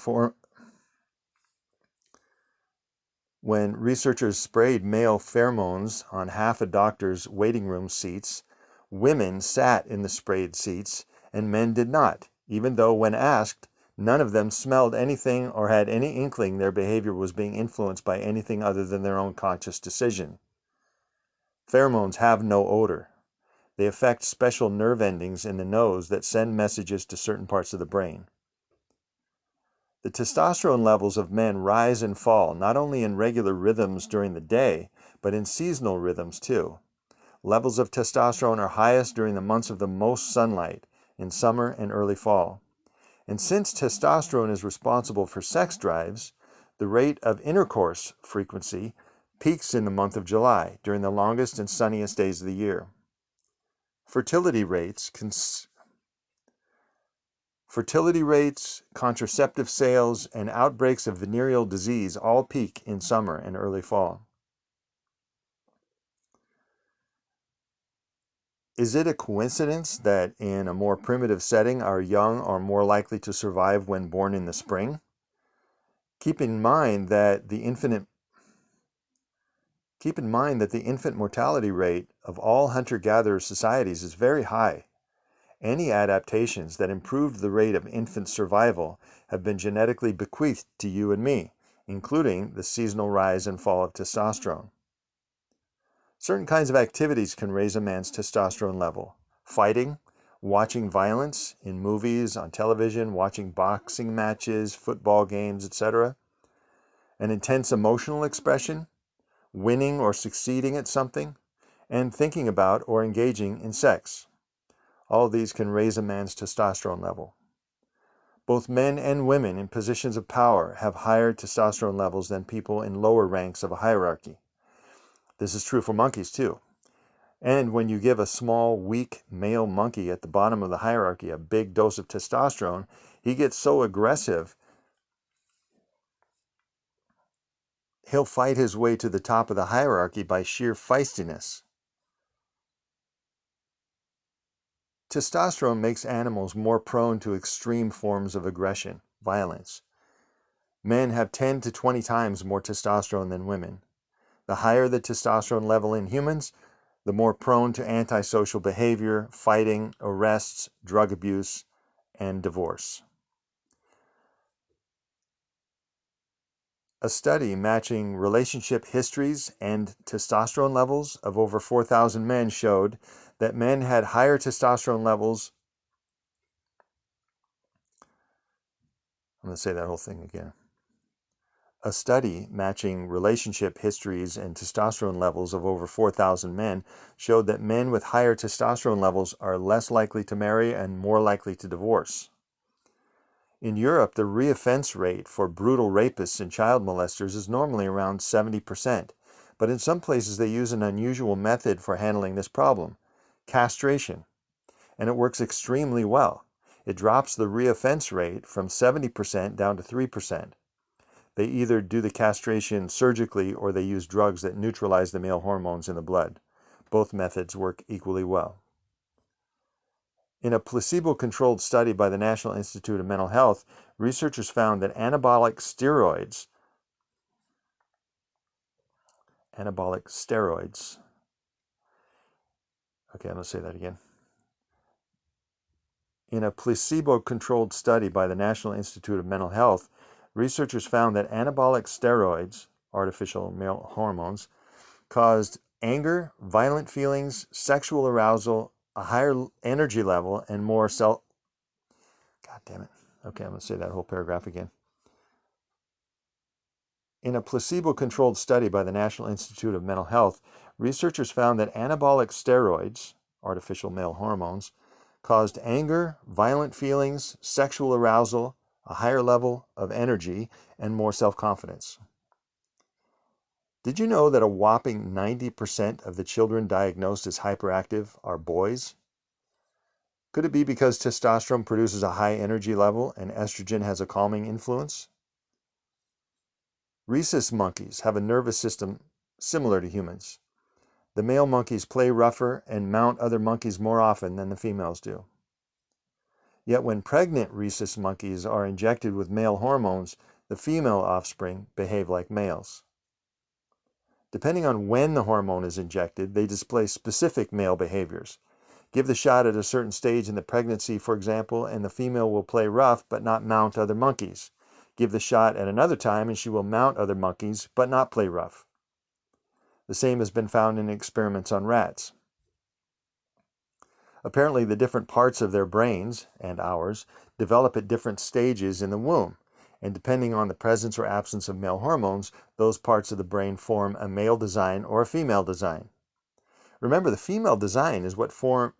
pheromones on half a doctor's waiting room seats, women sat in the sprayed seats and men did not, even though when asked, none of them smelled anything or had any inkling their behavior was being influenced by anything other than their own conscious decision. Pheromones have no odor. They affect special nerve endings in the nose that send messages to certain parts of the brain. The testosterone levels of men rise and fall not only in regular rhythms during the day, but in seasonal rhythms too. Levels of testosterone are highest during the months of the most sunlight, in summer and early fall. And since testosterone is responsible for sex drives, the rate of intercourse frequency peaks in the month of July, during the longest and sunniest days of the year. Fertility rates, contraceptive sales, and outbreaks of venereal disease all peak in summer and early fall. Is it a coincidence that in a more primitive setting our young are more likely to survive when born in the spring? Keep in mind that the infant mortality rate of all hunter-gatherer societies is very high. Any adaptations that improved the rate of infant survival have been genetically bequeathed to you and me, including the seasonal rise and fall of testosterone. Certain kinds of activities can raise a man's testosterone level. Fighting, watching violence in movies, on television, watching boxing matches, football games, etc. An intense emotional expression, winning or succeeding at something, and thinking about or engaging in sex. All of these can raise a man's testosterone level. Both men and women in positions of power have higher testosterone levels than people in lower ranks of a hierarchy. This is true for monkeys too. And when you give a small, weak male monkey at the bottom of the hierarchy a big dose of testosterone, he gets so aggressive, he'll fight his way to the top of the hierarchy by sheer feistiness. Testosterone makes animals more prone to extreme forms of aggression, violence. Men have 10 to 20 times more testosterone than women. The higher the testosterone level in humans, the more prone to antisocial behavior, fighting, arrests, drug abuse, and divorce. A study matching relationship histories and testosterone levels of over 4,000 men showed that men had higher testosterone levels. I'm going to say that whole thing again. A study matching relationship histories and testosterone levels of over 4,000 men showed that men with higher testosterone levels are less likely to marry and more likely to divorce. In Europe, the reoffense rate for brutal rapists and child molesters is normally around 70%, but in some places they use an unusual method for handling this problem, castration, and it works extremely well. It drops the reoffense rate from 70% down to 3%. They either do the castration surgically or they use drugs that neutralize the male hormones in the blood. Both methods work equally well. In a placebo-controlled study by the National Institute of Mental Health, researchers found that anabolic steroids, okay, I'm going to say that again. In a placebo-controlled study by the National Institute of Mental Health, researchers found that anabolic steroids, artificial male hormones, caused anger, violent feelings, sexual arousal, a higher energy level, and more God damn it. Okay, I'm going to say that whole paragraph again. In a placebo-controlled study by the National Institute of Mental Health, researchers found that anabolic steroids, artificial male hormones, caused anger, violent feelings, sexual arousal, a higher level of energy, and more self-confidence. Did you know that a whopping 90% of the children diagnosed as hyperactive are boys? Could it be because testosterone produces a high energy level and estrogen has a calming influence? Rhesus monkeys have a nervous system similar to humans. The male monkeys play rougher and mount other monkeys more often than the females do. Yet when pregnant rhesus monkeys are injected with male hormones, the female offspring behave like males. Depending on when the hormone is injected, they display specific male behaviors. Give the shot at a certain stage in the pregnancy, for example, and the female will play rough but not mount other monkeys. Give the shot at another time and she will mount other monkeys but not play rough. The same has been found in experiments on rats. Apparently, the different parts of their brains, and ours, develop at different stages in the womb, and depending on the presence or absence of male hormones, those parts of the brain form a male design or a female design. Remember, the female design is what forms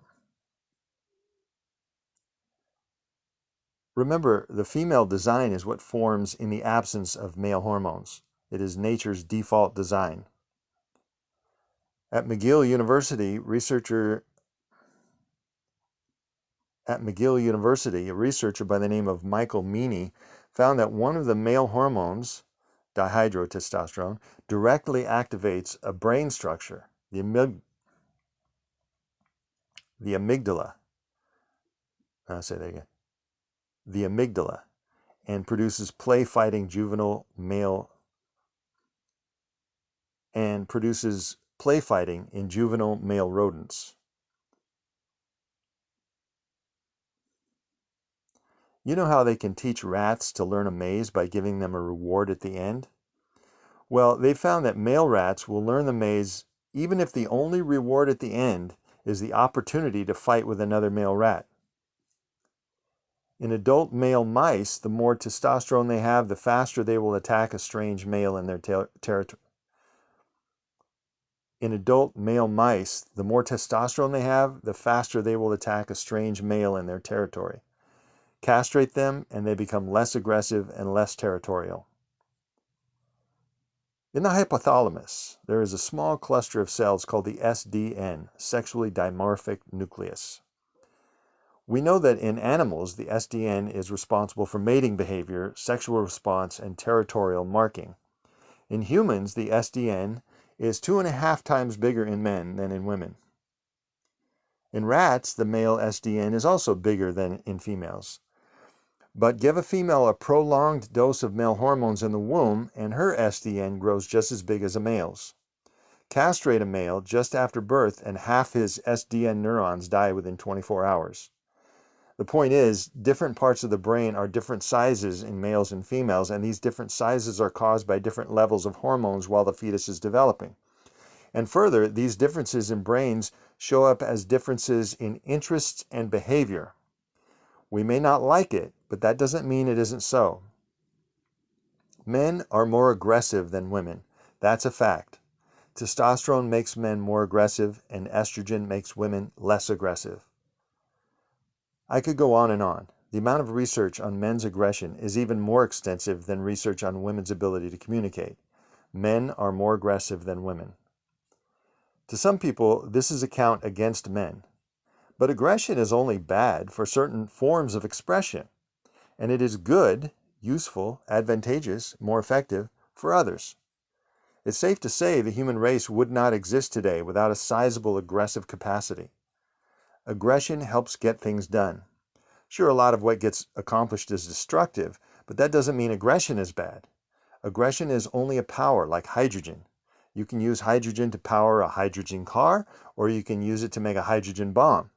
in the absence of male hormones. It is nature's default design. At McGill University, a researcher by the name of Michael Meany found that one of the male hormones, dihydrotestosterone, directly activates a brain structure, the amygdala. I'll say that again. The amygdala, and produces play-fighting juvenile male in juvenile male rodents. You know how they can teach rats to learn a maze by giving them a reward at the end? Well, they found that male rats will learn the maze even if the only reward at the end is the opportunity to fight with another male rat. In adult male mice, the more testosterone they have, the faster they will attack a strange male in their territory. In adult male mice, the more testosterone they have, the faster they will attack a strange male in their territory. Castrate them, and they become less aggressive and less territorial. In the hypothalamus, there is a small cluster of cells called the SDN, sexually dimorphic nucleus. We know that in animals, the SDN is responsible for mating behavior, sexual response, and territorial marking. In humans, the SDN is 2.5 times bigger in men than in women. In rats, the male SDN is also bigger than in females. But give a female a prolonged dose of male hormones in the womb, and her SDN grows just as big as a male's. Castrate a male just after birth, and half his SDN neurons die within 24 hours. The point is, different parts of the brain are different sizes in males and females, and these different sizes are caused by different levels of hormones while the fetus is developing. And further, these differences in brains show up as differences in interests and behavior. We may not like it, but that doesn't mean it isn't so. Men are more aggressive than women. That's a fact. Testosterone makes men more aggressive, and estrogen makes women less aggressive. I could go on and on. The amount of research on men's aggression is even more extensive than research on women's ability to communicate. Men are more aggressive than women. To some people, this is a count against men. But aggression is only bad for certain forms of expression, and it is good, useful, advantageous, more effective for others. It's safe to say the human race would not exist today without a sizable aggressive capacity. Aggression helps get things done. Sure, a lot of what gets accomplished is destructive, but that doesn't mean aggression is bad. Aggression is only a power, like hydrogen. You can use hydrogen to power a hydrogen car, or you can use it to make a hydrogen bomb.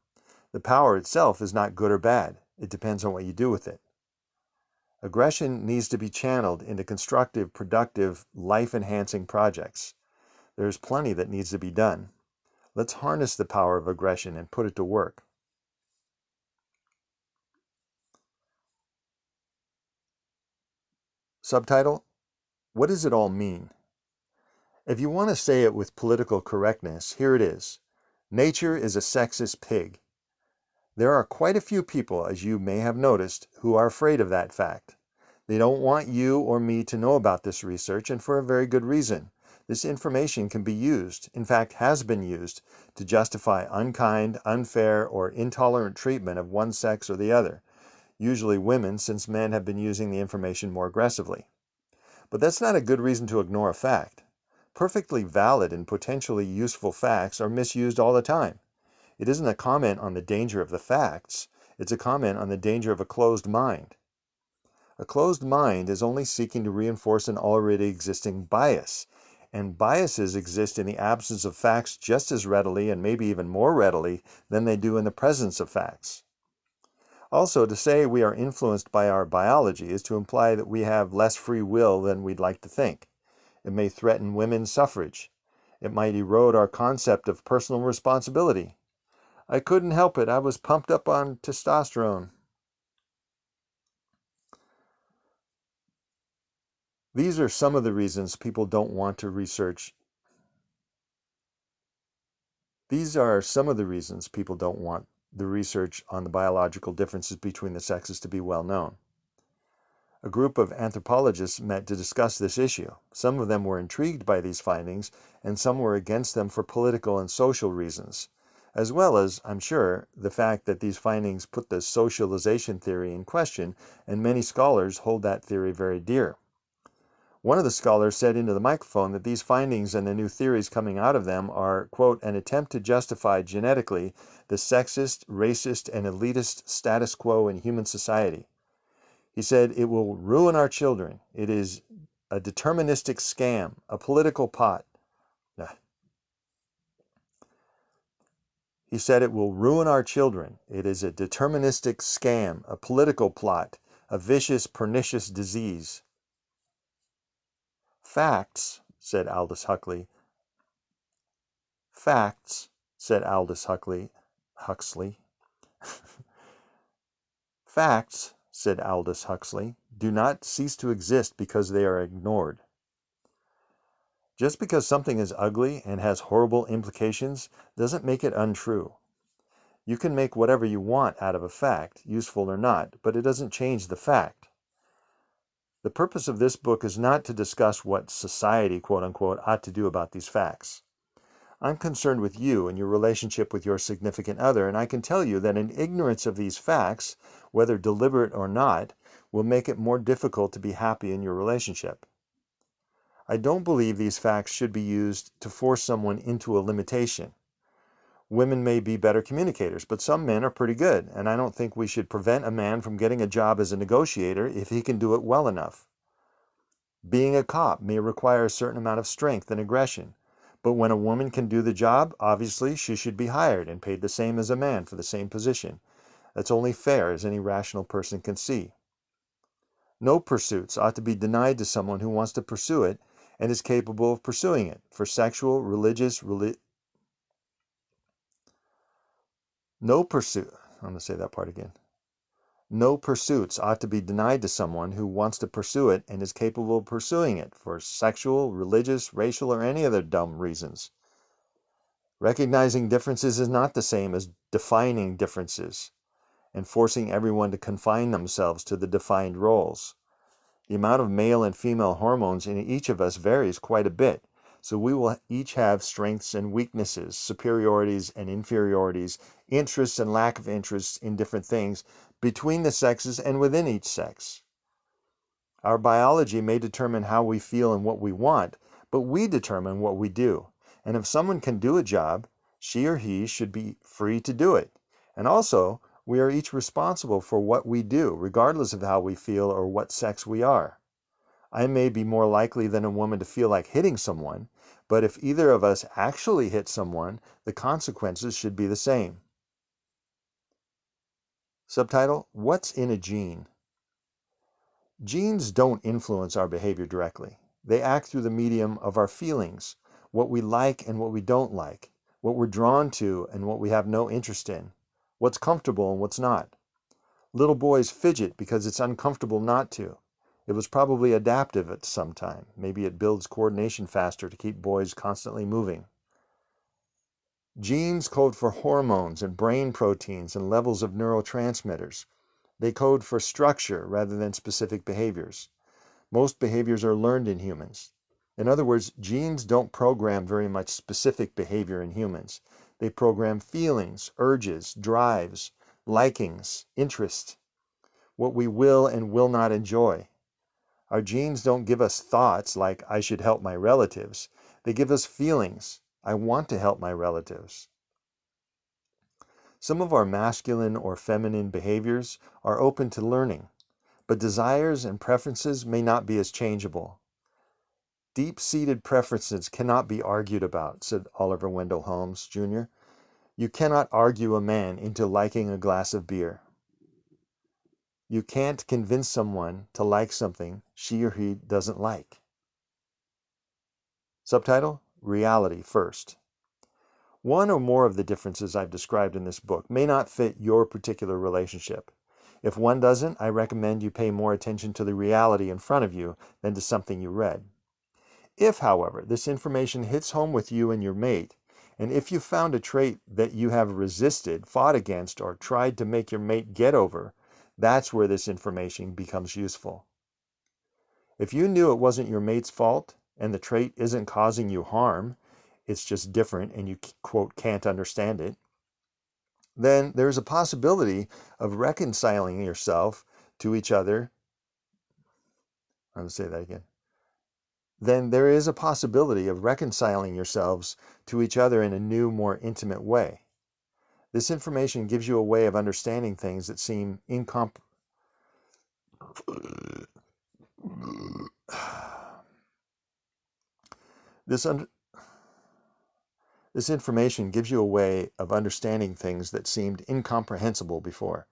The power itself is not good or bad. It depends on what you do with it. Aggression needs to be channeled into constructive, productive, life-enhancing projects. There's plenty that needs to be done. Let's harness the power of aggression and put it to work. Subtitle: What does it all mean? If you want to say it with political correctness, here it is. Nature is a sexist pig. There are quite a few people, as you may have noticed, who are afraid of that fact. They don't want you or me to know about this research, and for a very good reason. This information can be used, in fact has been used, to justify unkind, unfair, or intolerant treatment of one sex or the other, usually women, since men have been using the information more aggressively. But that's not a good reason to ignore a fact. Perfectly valid and potentially useful facts are misused all the time. It isn't a comment on the danger of the facts, it's a comment on the danger of a closed mind. A closed mind is only seeking to reinforce an already existing bias, and biases exist in the absence of facts just as readily and maybe even more readily than they do in the presence of facts. Also, to say we are influenced by our biology is to imply that we have less free will than we'd like to think. It may threaten women's suffrage. It might erode our concept of personal responsibility. I couldn't help it. I was pumped up on testosterone. These are some of the reasons people don't want to research. These are some of the reasons people don't want the research on the biological differences between the sexes to be well known. A group of anthropologists met to discuss this issue. Some of them were intrigued by these findings, and some were against them for political and social reasons, as well as, I'm sure, the fact that these findings put the socialization theory in question, and many scholars hold that theory very dear. One of the scholars said into the microphone that these findings and the new theories coming out of them are, quote, an attempt to justify genetically the sexist, racist, and elitist status quo in human society. He said, it will ruin our children. It is a deterministic scam, a political plot. He said it will ruin our children. It is a deterministic scam, a political plot, a vicious, pernicious disease. Facts, said Aldous Huxley. Facts, said Aldous Huxley. Facts, said Aldous Huxley, do not cease to exist because they are ignored. Just because something is ugly and has horrible implications doesn't make it untrue. You can make whatever you want out of a fact, useful or not, but it doesn't change the fact. The purpose of this book is not to discuss what society, quote unquote, ought to do about these facts. I'm concerned with you and your relationship with your significant other, and I can tell you that an ignorance of these facts, whether deliberate or not, will make it more difficult to be happy in your relationship. I don't believe these facts should be used to force someone into a limitation. Women may be better communicators, but some men are pretty good, and I don't think we should prevent a man from getting a job as a negotiator if he can do it well enough. Being a cop may require a certain amount of strength and aggression, but when a woman can do the job, obviously she should be hired and paid the same as a man for the same position. That's only fair, as any rational person can see. No pursuits ought to be denied to someone who wants to pursue it and is capable of pursuing it for sexual, religious, no pursuit. I'm going to say that part again. No pursuits ought to be denied to someone who wants to pursue it and is capable of pursuing it for sexual, religious, racial, or any other dumb reasons. Recognizing differences is not the same as defining differences and forcing everyone to confine themselves to the defined roles. The amount of male and female hormones in each of us varies quite a bit, so we will each have strengths and weaknesses, superiorities and inferiorities, interests and lack of interests in different things between the sexes and within each sex. Our biology may determine how we feel and what we want, but we determine what we do. And if someone can do a job, she or he should be free to do it. And also, we are each responsible for what we do, regardless of how we feel or what sex we are. I may be more likely than a woman to feel like hitting someone, but if either of us actually hit someone, the consequences should be the same. Subtitle: What's in a gene? Genes don't influence our behavior directly. They act through the medium of our feelings, what we like and what we don't like, what we're drawn to and what we have no interest in, what's comfortable and what's not. Little boys fidget because it's uncomfortable not to. It was probably adaptive at some time. Maybe it builds coordination faster to keep boys constantly moving. Genes code for hormones and brain proteins and levels of neurotransmitters. They code for structure rather than specific behaviors. Most behaviors are learned in humans. In other words, genes don't program very much specific behavior in humans. They program feelings, urges, drives, likings, interests, what we will and will not enjoy. Our genes don't give us thoughts like, I should help my relatives. They give us feelings. I want to help my relatives. Some of our masculine or feminine behaviors are open to learning, but desires and preferences may not be as changeable. Deep-seated preferences cannot be argued about, said Oliver Wendell Holmes, Jr. You cannot argue a man into liking a glass of beer. You can't convince someone to like something she or he doesn't like. Subtitle: Reality First. One or more of the differences I've described in this book may not fit your particular relationship. If one doesn't, I recommend you pay more attention to the reality in front of you than to something you read. If, however, this information hits home with you and your mate, and if you found a trait that you have resisted, fought against, or tried to make your mate get over, that's where this information becomes useful. If you knew it wasn't your mate's fault and the trait isn't causing you harm, it's just different and you, quote, can't understand it, then there's a possibility of reconciling yourself to each other. I'm going to say that again. Then there is a possibility of reconciling yourselves to each other in a new, more intimate way. This information gives you a way of understanding things that seem This information gives you a way of understanding things that seemed incomprehensible before.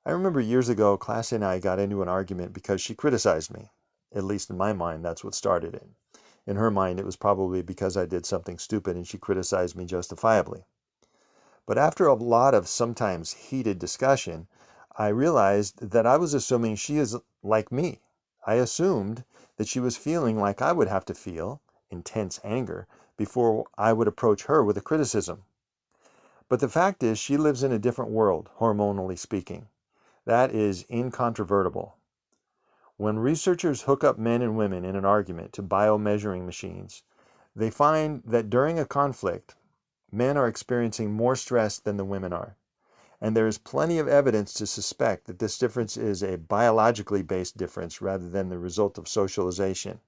I remember years ago, Classy and I got into an argument because she criticized me. At least in my mind, that's what started it. In her mind, it was probably because I did something stupid and she criticized me justifiably. But after a lot of sometimes heated discussion, I realized that I was assuming she is like me. I assumed that she was feeling like I would have to feel, intense anger, before I would approach her with a criticism. But the fact is, she lives in a different world, hormonally speaking. That is incontrovertible. When researchers hook up men and women in an argument to biomeasuring machines, they find that during a conflict, men are experiencing more stress than the women are. And there is plenty of evidence to suspect that this difference is a biologically based difference rather than the result of socialization.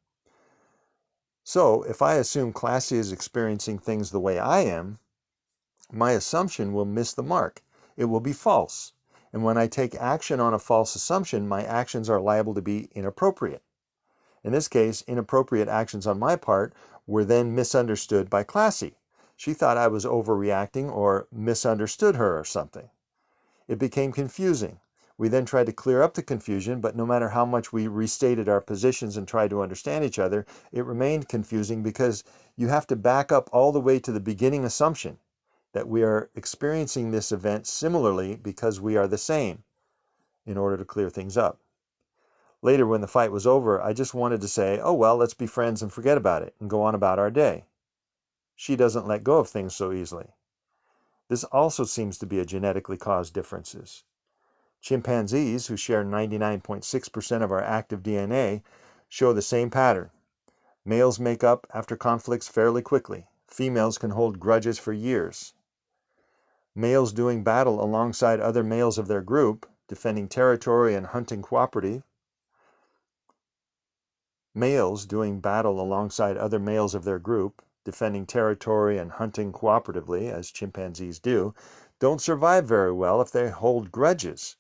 So, if I assume Classy is experiencing things the way I am, my assumption will miss the mark. It will be false. And when I take action on a false assumption, my actions are liable to be inappropriate. In this case, inappropriate actions on my part were then misunderstood by Classy. She thought I was overreacting or misunderstood her or something. It became confusing. We then tried to clear up the confusion, but no matter how much we restated our positions and tried to understand each other, it remained confusing because you have to back up all the way to the beginning assumption. that we are experiencing this event similarly because we are the same in order to clear things up. Later, when the fight was over, I just wanted to say, oh well, let's be friends and forget about it and go on about our day. She doesn't let go of things so easily. This also seems to be a genetically caused differences. Chimpanzees, who share 99.6% of our active DNA, show the same pattern. Males make up after conflicts fairly quickly. Females can hold grudges for years. Males doing battle alongside other males of their group, defending territory and hunting cooperative. Males doing battle alongside other males of their group, defending territory and hunting cooperatively, as chimpanzees do, don't survive very well if they hold grudges.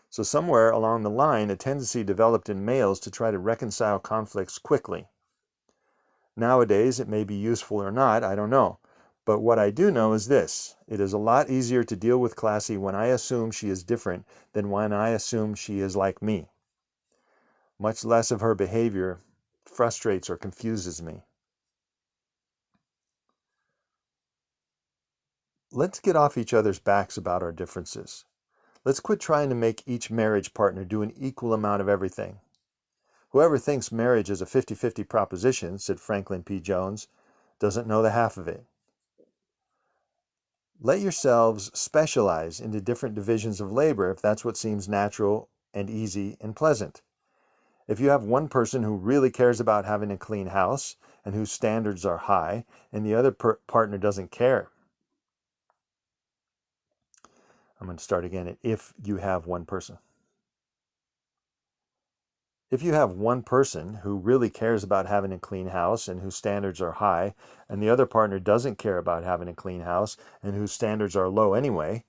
So somewhere along the line, a tendency developed in males to try to reconcile conflicts quickly. Nowadays, it may be useful or not, I don't know. But what I do know is this: it is a lot easier to deal with Classy when I assume she is different than when I assume she is like me. Much less of her behavior frustrates or confuses me. Let's get off each other's backs about our differences. Let's quit trying to make each marriage partner do an equal amount of everything. Whoever thinks marriage is a 50-50 proposition, said Franklin P. Jones, doesn't know the half of it. Let yourselves specialize into different divisions of labor if that's what seems natural and easy and pleasant. If you have one person who really cares about having a clean house and whose standards are high, and the other partner doesn't care. I'm going to start again at if you have one person. If you have one person who really cares about having a clean house and whose standards are high, and the other partner doesn't care about having a clean house and whose standards are low anyway,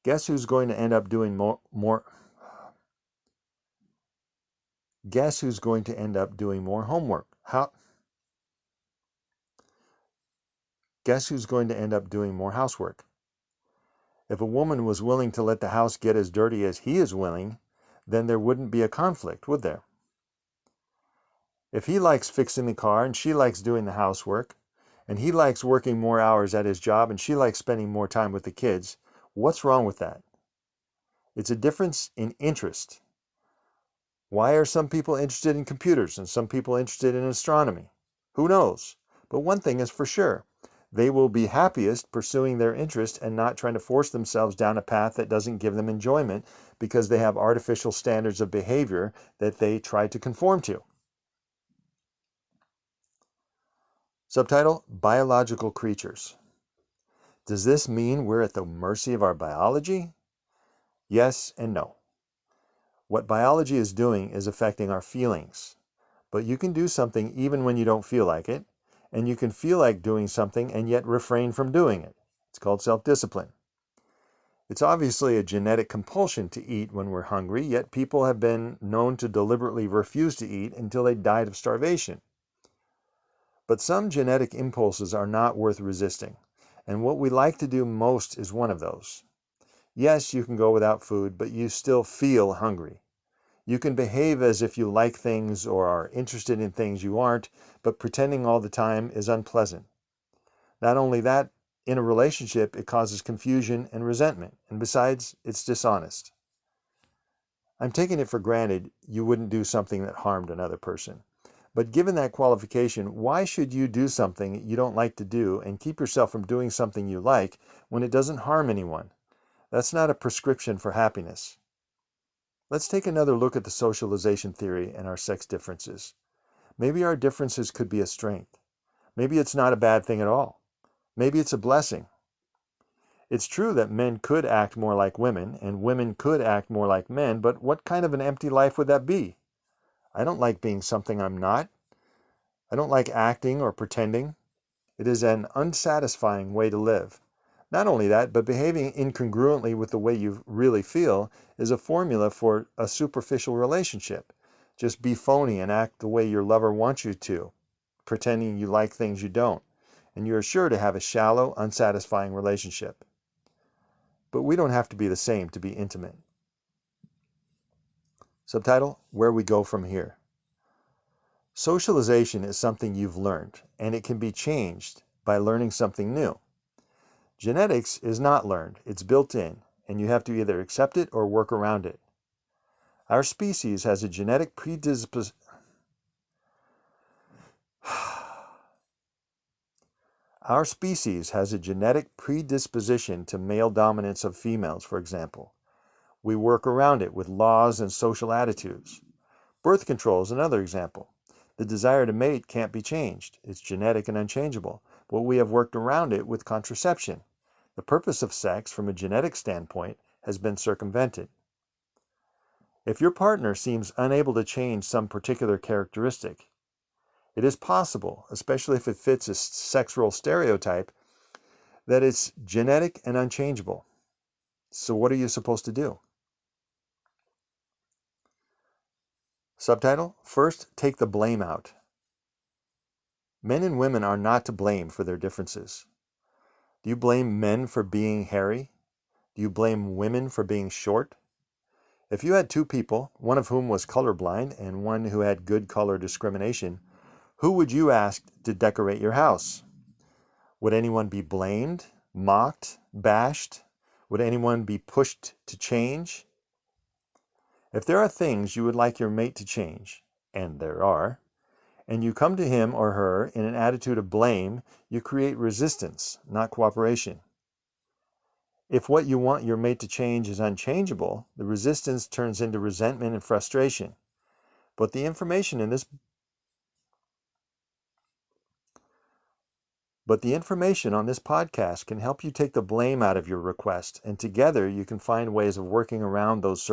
guess who's going to end up doing Guess who's going to end up doing more homework? Guess who's going to end up doing more housework? If a woman was willing to let the house get as dirty as he is willing, then there wouldn't be a conflict, would there? If he likes fixing the car and she likes doing the housework, and he likes working more hours at his job and she likes spending more time with the kids, what's wrong with that? It's a difference in interest. Why are some people interested in computers and some people interested in astronomy? Who knows? But one thing is for sure. They will be happiest pursuing their interest and not trying to force themselves down a path that doesn't give them enjoyment because they have artificial standards of behavior that they try to conform to. Subtitle: Biological Creatures. Does this mean we're at the mercy of our biology? Yes and no. What biology is doing is affecting our feelings. But you can do something even when you don't feel like it, and you can feel like doing something and yet refrain from doing it. It's called self-discipline. It's obviously a genetic compulsion to eat when we're hungry, yet people have been known to deliberately refuse to eat until they died of starvation. But some genetic impulses are not worth resisting, and what we like to do most is one of those. Yes, you can go without food, but you still feel hungry. You can behave as if you like things or are interested in things you aren't, but pretending all the time is unpleasant. Not only that, in a relationship, it causes confusion and resentment, and besides, it's dishonest. I'm taking it for granted you wouldn't do something that harmed another person. But given that qualification, why should you do something you don't like to do and keep yourself from doing something you like when it doesn't harm anyone? That's not a prescription for happiness. Let's take another look at the socialization theory and our sex differences. Maybe our differences could be a strength. Maybe it's not a bad thing at all. Maybe it's a blessing. It's true that men could act more like women and women could act more like men, but what kind of an empty life would that be? I don't like being something I'm not. I don't like acting or pretending. It is an unsatisfying way to live. Not only that, but behaving incongruently with the way you really feel is a formula for a superficial relationship. Just be phony and act the way your lover wants you to, pretending you like things you don't, and you are sure to have a shallow, unsatisfying relationship. But we don't have to be the same to be intimate. Subtitle: Where we go from here. Socialization is something you've learned, and it can be changed by learning something new. Genetics is not learned, it's built in, and you have to either accept it or work around it. Our species has a genetic predisposition. Our species has a genetic predisposition to male dominance of females, for example. We work around it with laws and social attitudes. Birth control is another example. The desire to mate can't be changed. It's genetic and unchangeable, but we have worked around it with contraception. The purpose of sex from a genetic standpoint has been circumvented. If your partner seems unable to change some particular characteristic, it is possible, especially if it fits a sexual stereotype, that it's genetic and unchangeable. So what are you supposed to do? Subtitle: First, take the blame out. Men and women are not to blame for their differences. Do you blame men for being hairy? Do you blame women for being short? If you had two people, one of whom was colorblind and one who had good color discrimination, who would you ask to decorate your house? Would anyone be blamed, mocked, bashed? Would anyone be pushed to change? If there are things you would like your mate to change, and there are, and you come to him or her in an attitude of blame, you create resistance, not cooperation. If what you want your mate to change is unchangeable, the resistance turns into resentment and frustration. But the information on this podcast can help you take the blame out of your request, and together you can find ways of working around those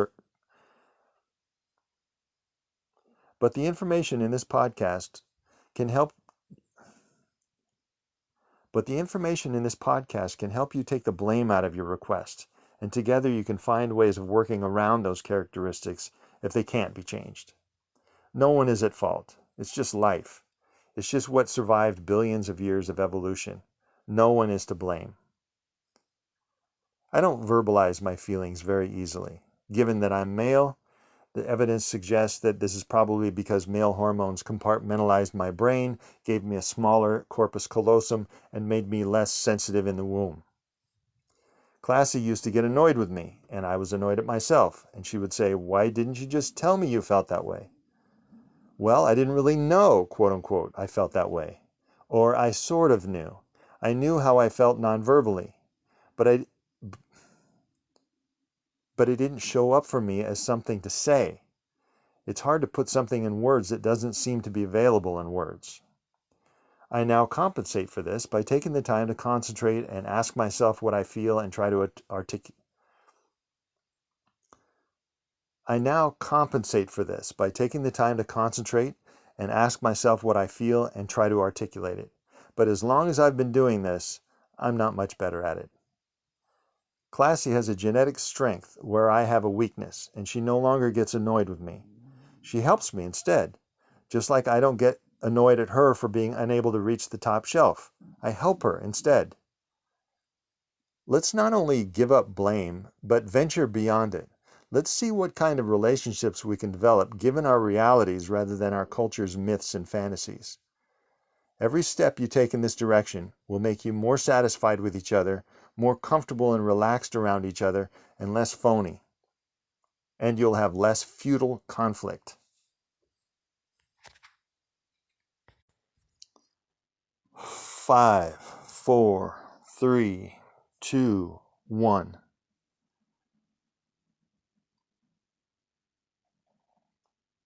But the information in this podcast can help you take the blame out of your request, and together you can find ways of working around those characteristics if they can't be changed. No one is at fault. It's just life. It's just what survived billions of years of evolution. No one is to blame. I don't verbalize my feelings very easily. Given that I'm male, the evidence suggests that this is probably because male hormones compartmentalized my brain, gave me a smaller corpus callosum, and made me less sensitive in the womb. Classy used to get annoyed with me, and I was annoyed at myself, and she would say, "Why didn't you just tell me you felt that way?" Well, I didn't really know, quote unquote, I felt that way. Or I sort of knew. I knew how I felt non-verbally, but it didn't show up for me as something to say. It's hard to put something in words that doesn't seem to be available in words. I now compensate for this by taking the time to concentrate and ask myself what I feel and try to articulate. I now compensate for this by taking the time to concentrate and ask myself what I feel and try to articulate it. But as long as I've been doing this, I'm not much better at it. Classy has a genetic strength where I have a weakness, and she no longer gets annoyed with me. She helps me instead. Just like I don't get annoyed at her for being unable to reach the top shelf. I help her instead. Let's not only give up blame, but venture beyond it. Let's see what kind of relationships we can develop given our realities rather than our culture's myths and fantasies. Every step you take in this direction will make you more satisfied with each other, more comfortable and relaxed around each other, and less phony. And you'll have less futile conflict. 5, 4, 3, 2, 1.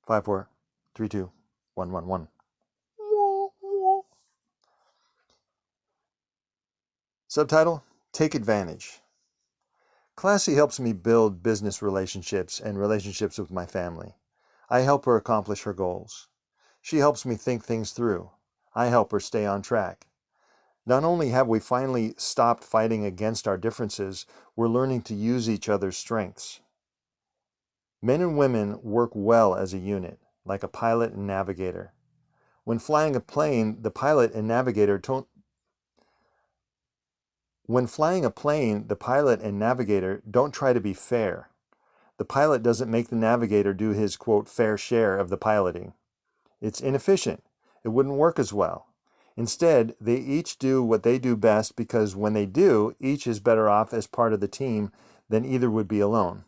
5, 4, 3, 2, 1, 1, 1. Subtitle: Take Advantage. Classy helps me build business relationships and relationships with my family. I help her accomplish her goals. She helps me think things through. I help her stay on track. Not only have we finally stopped fighting against our differences, we're learning to use each other's strengths. Men and women work well as a unit, like a pilot and navigator. When flying a plane, the pilot and navigator don't try to be fair. The pilot doesn't make the navigator do his, quote, fair share of the piloting. It's inefficient. It wouldn't work as well. Instead, they each do what they do best because when they do, each is better off as part of the team than either would be alone.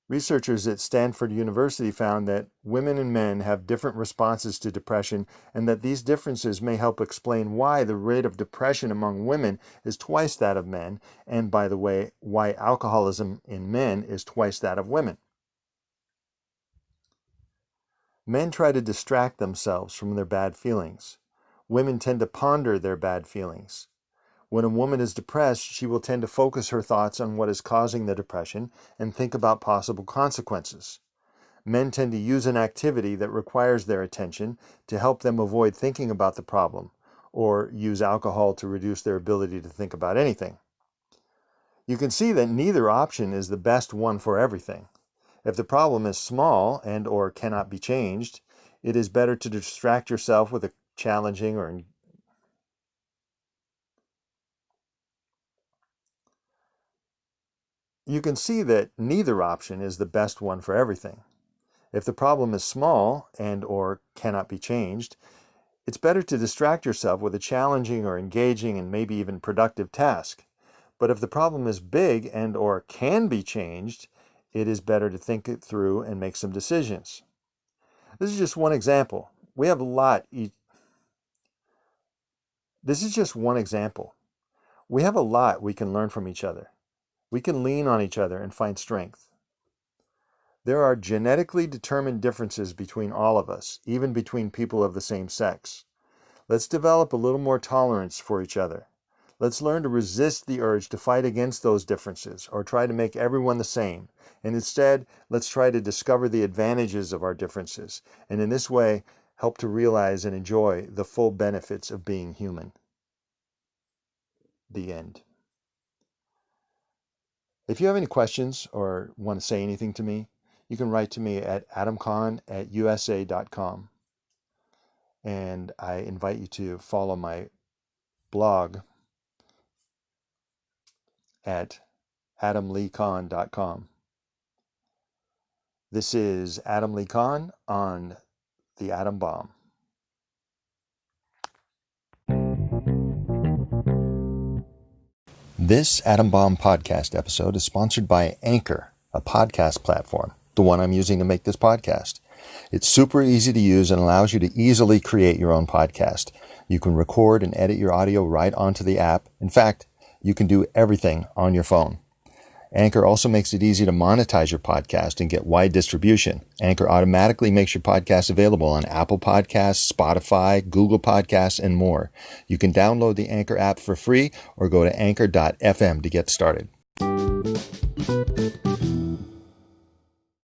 Researchers at Stanford University found that women and men have different responses to depression, and that these differences may help explain why the rate of depression among women is twice that of men, and by the way, why alcoholism in men is twice that of women. Men try to distract themselves from their bad feelings. Women tend to ponder their bad feelings. When a woman is depressed, she will tend to focus her thoughts on what is causing the depression and think about possible consequences. Men tend to use an activity that requires their attention to help them avoid thinking about the problem, or use alcohol to reduce their ability to think about anything. You can see that neither option is the best one for everything. If the problem is small and or cannot be changed, it is better to distract yourself with a challenging or You can see that neither option is the best one for everything. If the problem is small and or cannot be changed, it's better to distract yourself with a challenging or engaging and maybe even productive task. But if the problem is big and or can be changed, it is better to think it through and make some decisions. This is just one example. We have a lot. This is just one example. We have a lot we can learn from each other. We can lean on each other and find strength. There are genetically determined differences between all of us, even between people of the same sex. Let's develop a little more tolerance for each other. Let's learn to resist the urge to fight against those differences or try to make everyone the same. And instead, let's try to discover the advantages of our differences, and in this way, help to realize and enjoy the full benefits of being human. The end. If you have any questions or want to say anything to me, you can write to me at adamkhan@usa.com. And I invite you to follow my blog at adamleekhan.com. This is Adam Lee Kahn on The Atom Bomb. This Atom Bomb podcast episode is sponsored by Anchor, a podcast platform, the one I'm using to make this podcast. It's super easy to use and allows you to easily create your own podcast. You can record and edit your audio right onto the app. In fact, you can do everything on your phone. Anchor also makes it easy to monetize your podcast and get wide distribution. Anchor automatically makes your podcast available on Apple Podcasts, Spotify, Google Podcasts, and more. You can download the Anchor app for free or go to anchor.fm to get started.